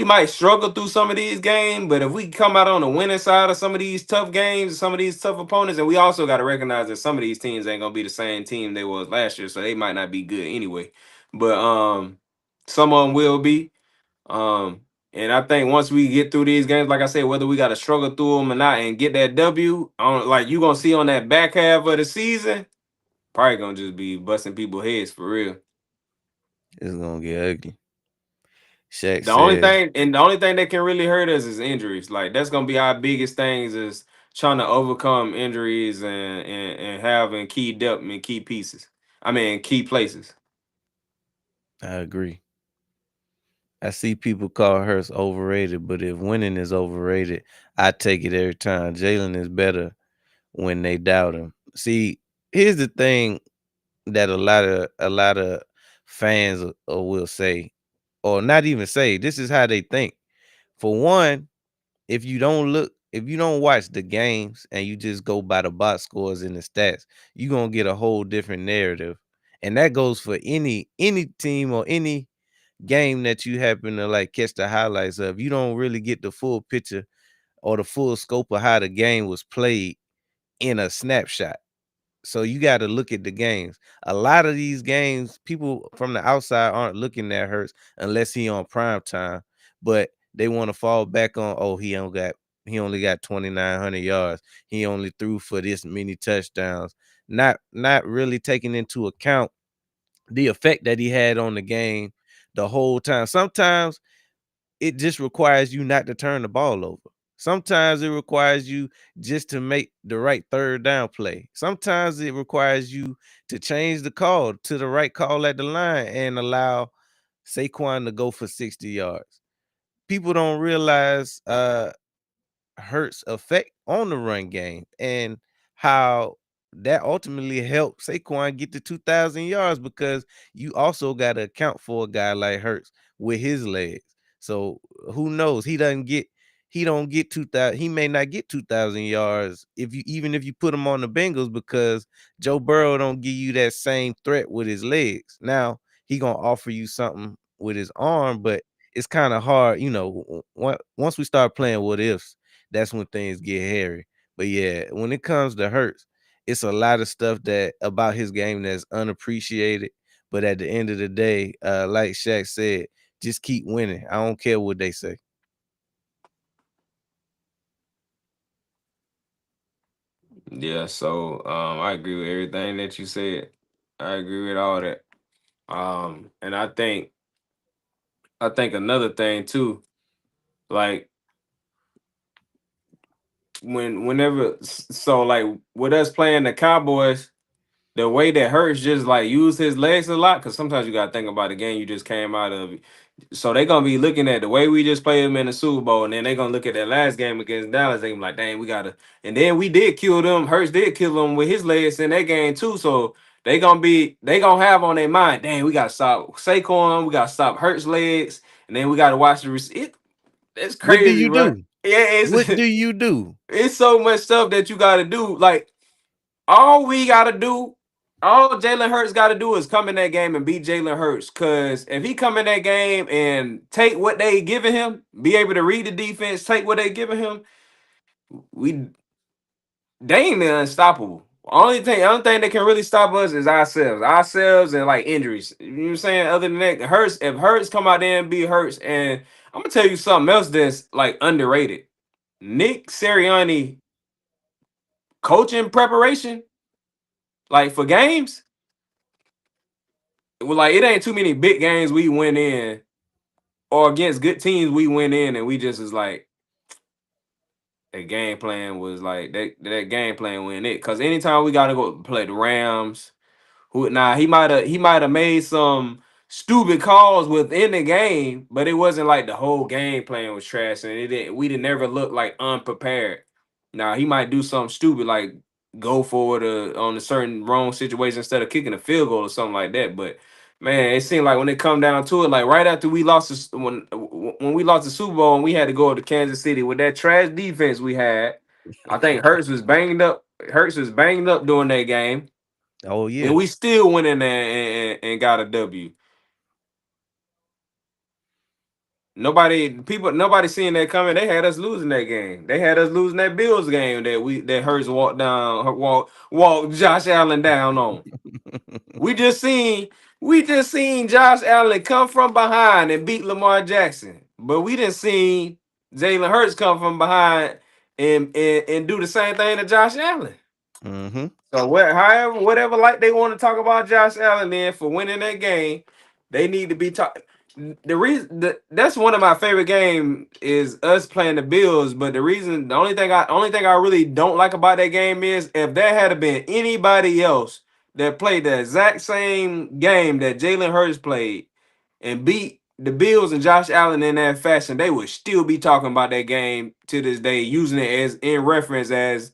Speaker 2: might struggle through some of these games, but if we come out on the winning side of some of these tough games, some of these tough opponents, and we also got to recognize that some of these teams ain't gonna be the same team they was last year, so they might not be good anyway. But some of them will be. Um, and I think once we get through these games, like I said, whether we got to struggle through them or not and get that W, like you gonna see on that back half of the season, probably gonna just be busting people's heads for real.
Speaker 1: It's gonna get ugly. Shaq
Speaker 2: The only
Speaker 1: says,
Speaker 2: thing, and the only thing that can really hurt us is injuries. Like that's gonna be our biggest things, is trying to overcome injuries and having key depth and key pieces. I mean, key places.
Speaker 1: I agree. I see people call Hurts overrated, but if winning is overrated, I take it every time. Jalen is better when they doubt him. See, here's the thing that a lot of fans will say, or not even say. This is how they think. For one, if you don't watch the games and you just go by the box scores and the stats, you're gonna get a whole different narrative. And that goes for any team or any game that you happen to like catch the highlights of. You don't really get the full picture or the full scope of how the game was played in a snapshot. So you got to look at the games. A lot of these games, people from the outside aren't looking at Hurts unless he on prime time, but they want to fall back on, oh, he only got 2,900 yards. He only threw for this many touchdowns. Not really taking into account the effect that he had on the game the whole time. Sometimes it just requires you not to turn the ball over. Sometimes it requires you just to make the right third down play. Sometimes it requires you to change the call to the right call at the line and allow Saquon to go for 60 yards. People don't realize Hurts' effect on the run game and how that ultimately helped Saquon get to 2,000 yards, because you also got to account for a guy like Hurts with his legs. So who knows? He don't get 2,000. He may not get 2,000 yards if you put him on the Bengals, because Joe Burrow don't give you that same threat with his legs. Now he gonna offer you something with his arm, but it's kind of hard, once we start playing what ifs, that's when things get hairy. But yeah, when it comes to Hurts, it's a lot of stuff that about his game that's unappreciated. But at the end of the day, like Shaq said, just keep winning. I don't care what they say.
Speaker 2: Yeah, so I agree with everything that you said. I agree with all that. And I think another thing too, like so like with us playing the Cowboys, the way that Hurts just like use his legs a lot, because sometimes you gotta think about the game you just came out of. So they gonna be looking at the way we just played them in the Super Bowl, and then they gonna look at that last game against Dallas. They gonna be like, dang, we gotta. And then we did kill them. Hurts did kill them with his legs in that game too. So they gonna have on their mind, dang, we gotta stop Saquon, we gotta stop Hurts legs, and then we gotta watch it's
Speaker 1: What do
Speaker 2: crazy,
Speaker 1: you
Speaker 2: bro.
Speaker 1: do?
Speaker 2: Yeah,
Speaker 1: What
Speaker 2: it's
Speaker 1: do you do?
Speaker 2: it's so much stuff that you gotta do. Like all we gotta do, all Jalen Hurts gotta do is come in that game and beat Jalen Hurts. Cause if he come in that game and take what they giving him, be able to read the defense, take what they giving him, we they ain't unstoppable. Only thing that can really stop us is ourselves and like injuries. You know what I'm saying? Other than that, Hurts, if Hurts come out there and be Hurts, and I'm gonna tell you something else that's like underrated. Nick Sirianni coaching preparation, like for games, well, like it ain't too many big games we win in or against good teams we win in, and we just is like the game plan was like that game plan win it. Cause anytime we gotta go play the Rams, who now he might have made some stupid calls within the game, but it wasn't like the whole game plan was trash, and it didn't we didn't never look like unprepared. Now he might do something stupid like go for it on a certain wrong situation instead of kicking a field goal or something like that. But man, it seemed like when it come down to it, like right after we lost when we lost the Super Bowl and we had to go to Kansas City with that trash defense we had, I think Hurts was banged up. Hurts was banged up during that game,
Speaker 1: Oh
Speaker 2: and
Speaker 1: yeah.
Speaker 2: we still went in there and got a W. Nobody seeing that coming. They had us losing that game. They had us losing that Bills game that Hurts walk Josh Allen down on. We just seen we just seen Josh Allen come from behind and beat Lamar Jackson, but we didn't see Jalen Hurts come from behind and do the same thing to Josh Allen.
Speaker 1: Mm-hmm.
Speaker 2: So whatever like they want to talk about Josh Allen then for winning that game, they need to be talk. That's one of my favorite game is us playing the Bills. But the only thing I really don't like about that game is if there had been anybody else that played the exact same game that Jalen Hurts played and beat the Bills and Josh Allen in that fashion, they would still be talking about that game to this day, using it as in reference as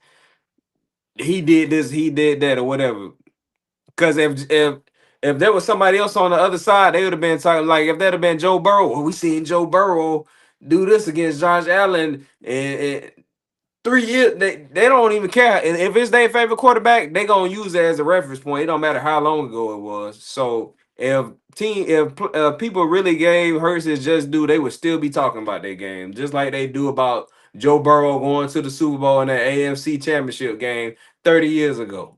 Speaker 2: he did this, he did that, or whatever. Because if there was somebody else on the other side, they would have been talking like if that had been Joe Burrow. Well, we seen Joe Burrow do this against Josh Allen, and 3 years they don't even care. And if it's their favorite quarterback, they gonna use it as a reference point. It don't matter how long ago it was. So if people really gave Hurts his just due, they would still be talking about that game, just like they do about Joe Burrow going to the Super Bowl in that AFC Championship game 30 years ago.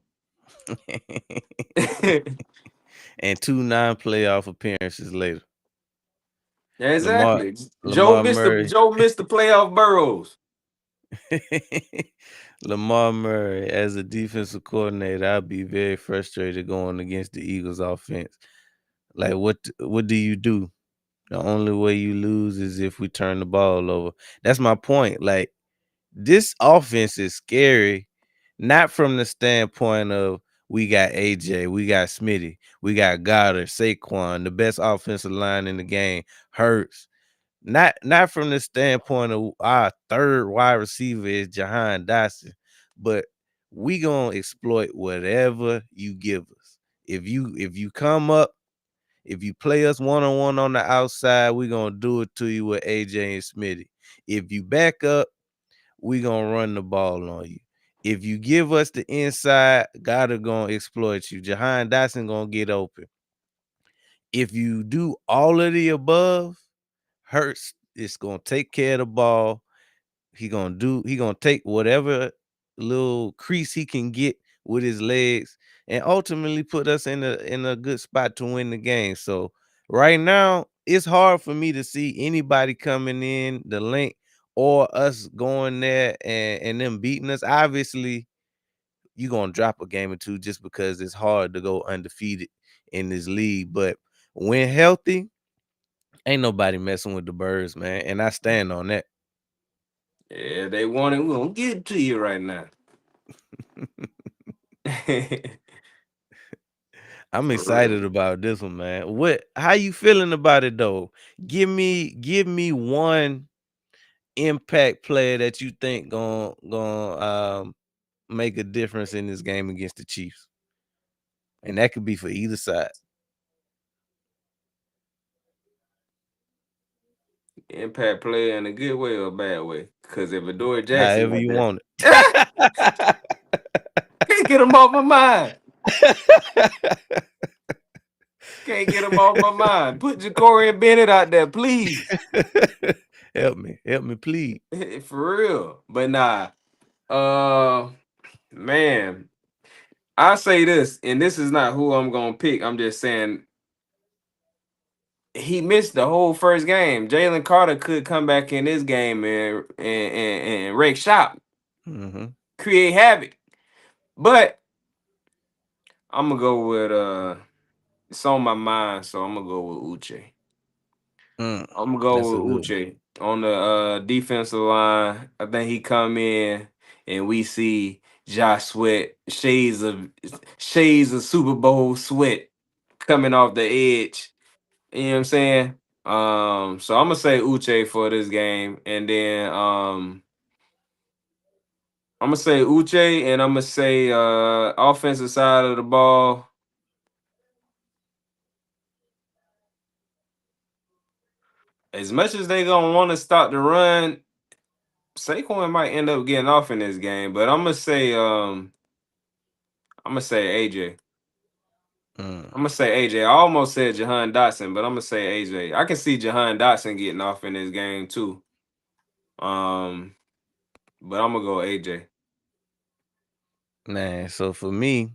Speaker 1: And two non-playoff appearances later. Lamar
Speaker 2: Exactly. Joe
Speaker 1: Lamar
Speaker 2: missed the
Speaker 1: Murray.
Speaker 2: Joe missed the playoff burrows.
Speaker 1: Lamar Murray, as a defensive coordinator, I'd be very frustrated going against the Eagles offense. Like what do you do? The only way you lose is if we turn the ball over. That's my point. Like this offense is scary, not from the standpoint of we got AJ, we got Smitty, we got Goddard, Saquon, the best offensive line in the game, Hurts. Not from the standpoint of our third wide receiver is Jahan Dotson, but we gonna exploit whatever you give us. If you come up, if you play us one-on-one on the outside, we gonna do it to you with AJ and Smitty. If you back up, we gonna run the ball on you. If you give us the inside, Goddard gonna exploit you. Jahan Dotson gonna get open. If you do all of the above, Hurts is gonna take care of the ball. He gonna take whatever little crease he can get with his legs and ultimately put us in a good spot to win the game. So right now, it's hard for me to see anybody coming in the link or us going there and them beating us. Obviously, you're gonna drop a game or two just because it's hard to go undefeated in this league. But when healthy, ain't nobody messing with the birds, man. And I stand on that.
Speaker 2: Yeah, they want it. We're gonna get it to you right now.
Speaker 1: I'm
Speaker 2: For real.
Speaker 1: excited about this one, man. How you feeling about it though? Give me one impact player that you think going make a difference in this game against the Chiefs. And that could be for either side.
Speaker 2: Impact player in a good way or a bad way. Because if Adore Jackson
Speaker 1: However
Speaker 2: out
Speaker 1: you
Speaker 2: there,
Speaker 1: want
Speaker 2: can't get him off my mind.
Speaker 1: it.
Speaker 2: Can't get him off my mind. Put Ja'Cory Bennett out there, please.
Speaker 1: Help me. Help me, please.
Speaker 2: For real. But nah. Uh man. I say this, and this is not who I'm gonna pick. I'm just saying he missed the whole first game. Jalen Carter could come back in this game and wreak shop,
Speaker 1: Hmm.
Speaker 2: create havoc. But I'm gonna go with it's on my mind, so I'm gonna go with Uche.
Speaker 1: Mm,
Speaker 2: I'm gonna
Speaker 1: that's a
Speaker 2: go with
Speaker 1: good one.
Speaker 2: Uche on the defensive line. I think he come in and we see Josh Sweat shades of Super Bowl sweat coming off the edge. You know what I'm saying? So I'm gonna say Uche for this game, and then I'm gonna say Uche, and I'm gonna say offensive side of the ball. As much as they gonna want to stop the run, Saquon might end up getting off in this game, but I'm gonna say AJ.
Speaker 1: Mm.
Speaker 2: I'm gonna say AJ. I almost said Jahan Dotson, but I'm gonna say AJ. I can see Jahan Dotson getting off in this game too. Um, but I'm gonna go AJ.
Speaker 1: Man, so for me,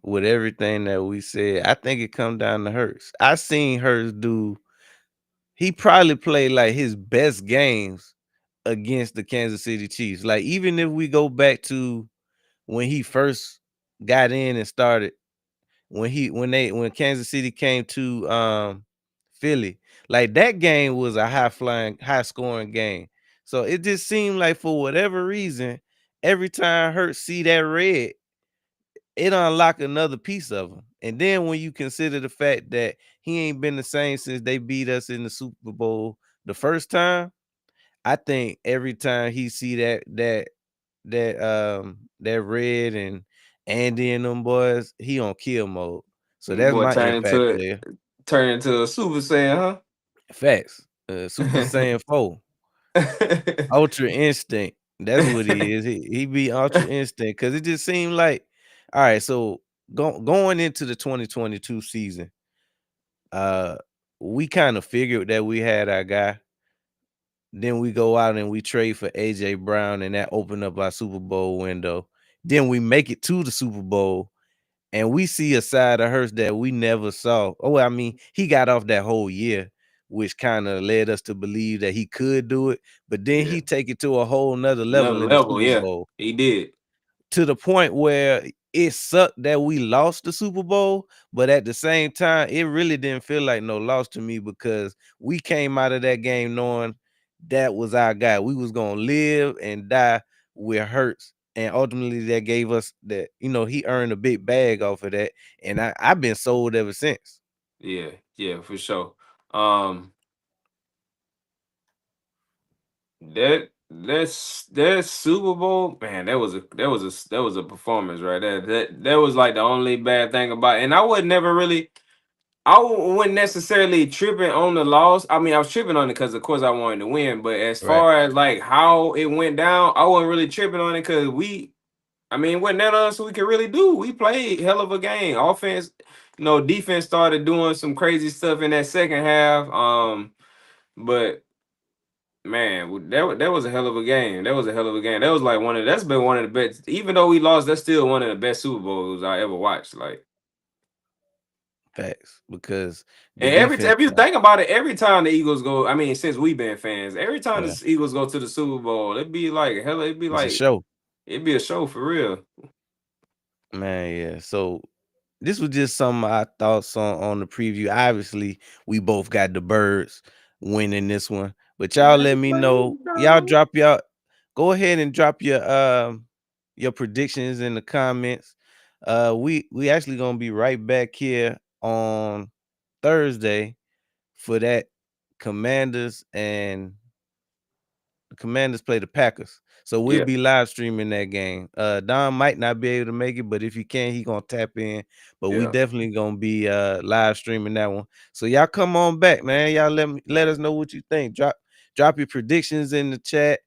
Speaker 1: with everything that we said, I think it come down to Hurts. I seen Hurts do. He probably played like his best games against the Kansas City Chiefs. Like even if we go back to when he first got in and started, when Kansas City came to Philly, like that game was a high flying, high scoring game. So it just seemed like for whatever reason, every time Hurts see that red, it unlock another piece of him. And then when you consider the fact that he ain't been the same since they beat us in the Super Bowl the first time, I think every time he see that red and Andy and them boys, he on kill mode. So that's
Speaker 2: Boy,
Speaker 1: my impact player.
Speaker 2: turn into a Super Saiyan,
Speaker 1: Facts. Super Saiyan 4.
Speaker 2: huh?
Speaker 1: Ultra instinct. That's what he is. He be ultra instinct because it just seemed like, all right. So going into the 2022 season, uh, we kind of figured that we had our guy. Then we go out and we trade for AJ Brown, and that opened up our Super Bowl window. Then we make it to the Super Bowl, and we see a side of Hurts that we never saw. Oh, I mean, he got off that whole year, which kind of led us to believe that he could do it. But then
Speaker 2: Yeah,
Speaker 1: he take it to a whole nother
Speaker 2: another
Speaker 1: level in the
Speaker 2: level.
Speaker 1: Super
Speaker 2: Yeah,
Speaker 1: Bowl
Speaker 2: he did.
Speaker 1: to the point where it sucked that we lost the Super Bowl, but at the same time, it really didn't feel like no loss to me because we came out of that game knowing that was our guy. We was gonna live and die with Hurts. And ultimately that gave us that, he earned a big bag off of that. And I've been sold ever since.
Speaker 2: Yeah, yeah, for sure. Um, that Super Bowl, man, that was a performance right there. That was like the only bad thing about it. And I would never really wasn't necessarily tripping on the loss. I mean, I was tripping on it because of course I wanted to win. But as
Speaker 1: Right.
Speaker 2: far as like how it went down, I wasn't really tripping on it because I mean, wasn't that us we could really do? We played hell of a game. Offense, defense started doing some crazy stuff in that second half. But man, that was a hell of a game. That was a hell of a game. That was like that's been one of the best. Even though we lost, that's still one of the best Super Bowls I ever watched. Like,
Speaker 1: Facts. Because the
Speaker 2: and
Speaker 1: defense,
Speaker 2: if you think about it, every time the Eagles go, I mean, since we've been fans, every time
Speaker 1: yeah,
Speaker 2: the Eagles go to the Super Bowl, it'd be like hell. It'd be
Speaker 1: it's a
Speaker 2: like
Speaker 1: show.
Speaker 2: it'd be a show for real.
Speaker 1: Man, yeah. So this was just some of my thoughts on the preview. Obviously, we both got the birds winning this one. But y'all let me know. Y'all drop y'all go ahead and drop your predictions in the comments. We actually gonna be right back here on Thursday for that Commanders and the Commanders play the Packers. So we'll
Speaker 2: Yeah,
Speaker 1: be live streaming that game. Don might not be able to make it, but if he can, he gonna tap in. But we
Speaker 2: yeah.
Speaker 1: definitely gonna be live streaming that one. So y'all come on back, man. Y'all let us know what you think. Drop your predictions in the chat.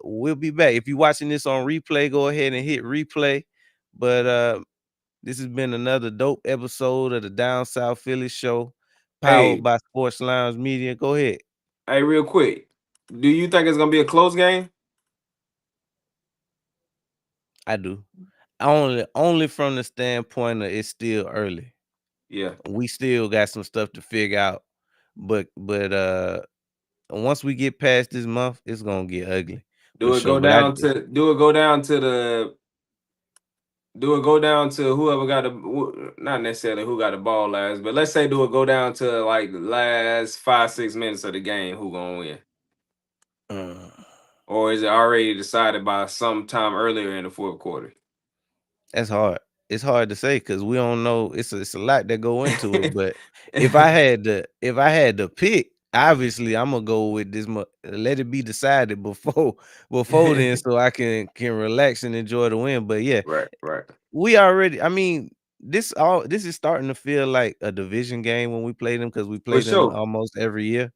Speaker 1: We'll be back. If you're watching this on replay, go ahead and hit replay. But this has been another dope episode of the Down South Philly Show, powered
Speaker 2: Hey,
Speaker 1: by Sports Lounge Media. Go ahead.
Speaker 2: hey, real quick. Do you think it's gonna be a close game?
Speaker 1: I do. Only from the standpoint of it's still early.
Speaker 2: Yeah.
Speaker 1: We still got some stuff to figure out. But once we get past this month, it's gonna get ugly for sure. But I
Speaker 2: Do it go down to the do it go down to whoever got the not necessarily who got the ball last, but let's say do it go down to like the last 5 6 minutes of the game, who gonna win?
Speaker 1: uh,
Speaker 2: Or is it already decided by some time earlier in the fourth quarter?
Speaker 1: that's hard. It's hard to say because we don't know. It's a lot that go into it. But if I had to pick, obviously I'm gonna go with this. Let it be decided before then, so I can relax and enjoy the win. But yeah,
Speaker 2: Right, right.
Speaker 1: we already. I mean, this is starting to feel like a division game when we play them because we
Speaker 2: For
Speaker 1: play them
Speaker 2: sure.
Speaker 1: almost every year.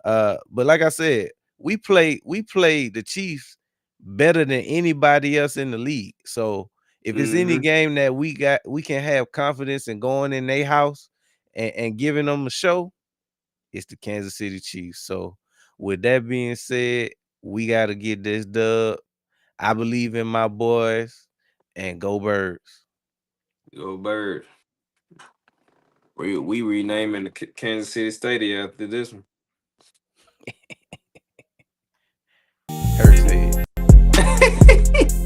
Speaker 1: But like I said, we play the Chiefs better than anybody else in the league. So if it's any
Speaker 2: Hmm.
Speaker 1: game that we can have confidence in going in their house and giving them a show, it's the Kansas City Chiefs. So with that being said, we gotta get this dub. I believe in my boys and go birds.
Speaker 2: Go Bird. We renaming the Kansas City Stadium after this one.
Speaker 1: Hurts head.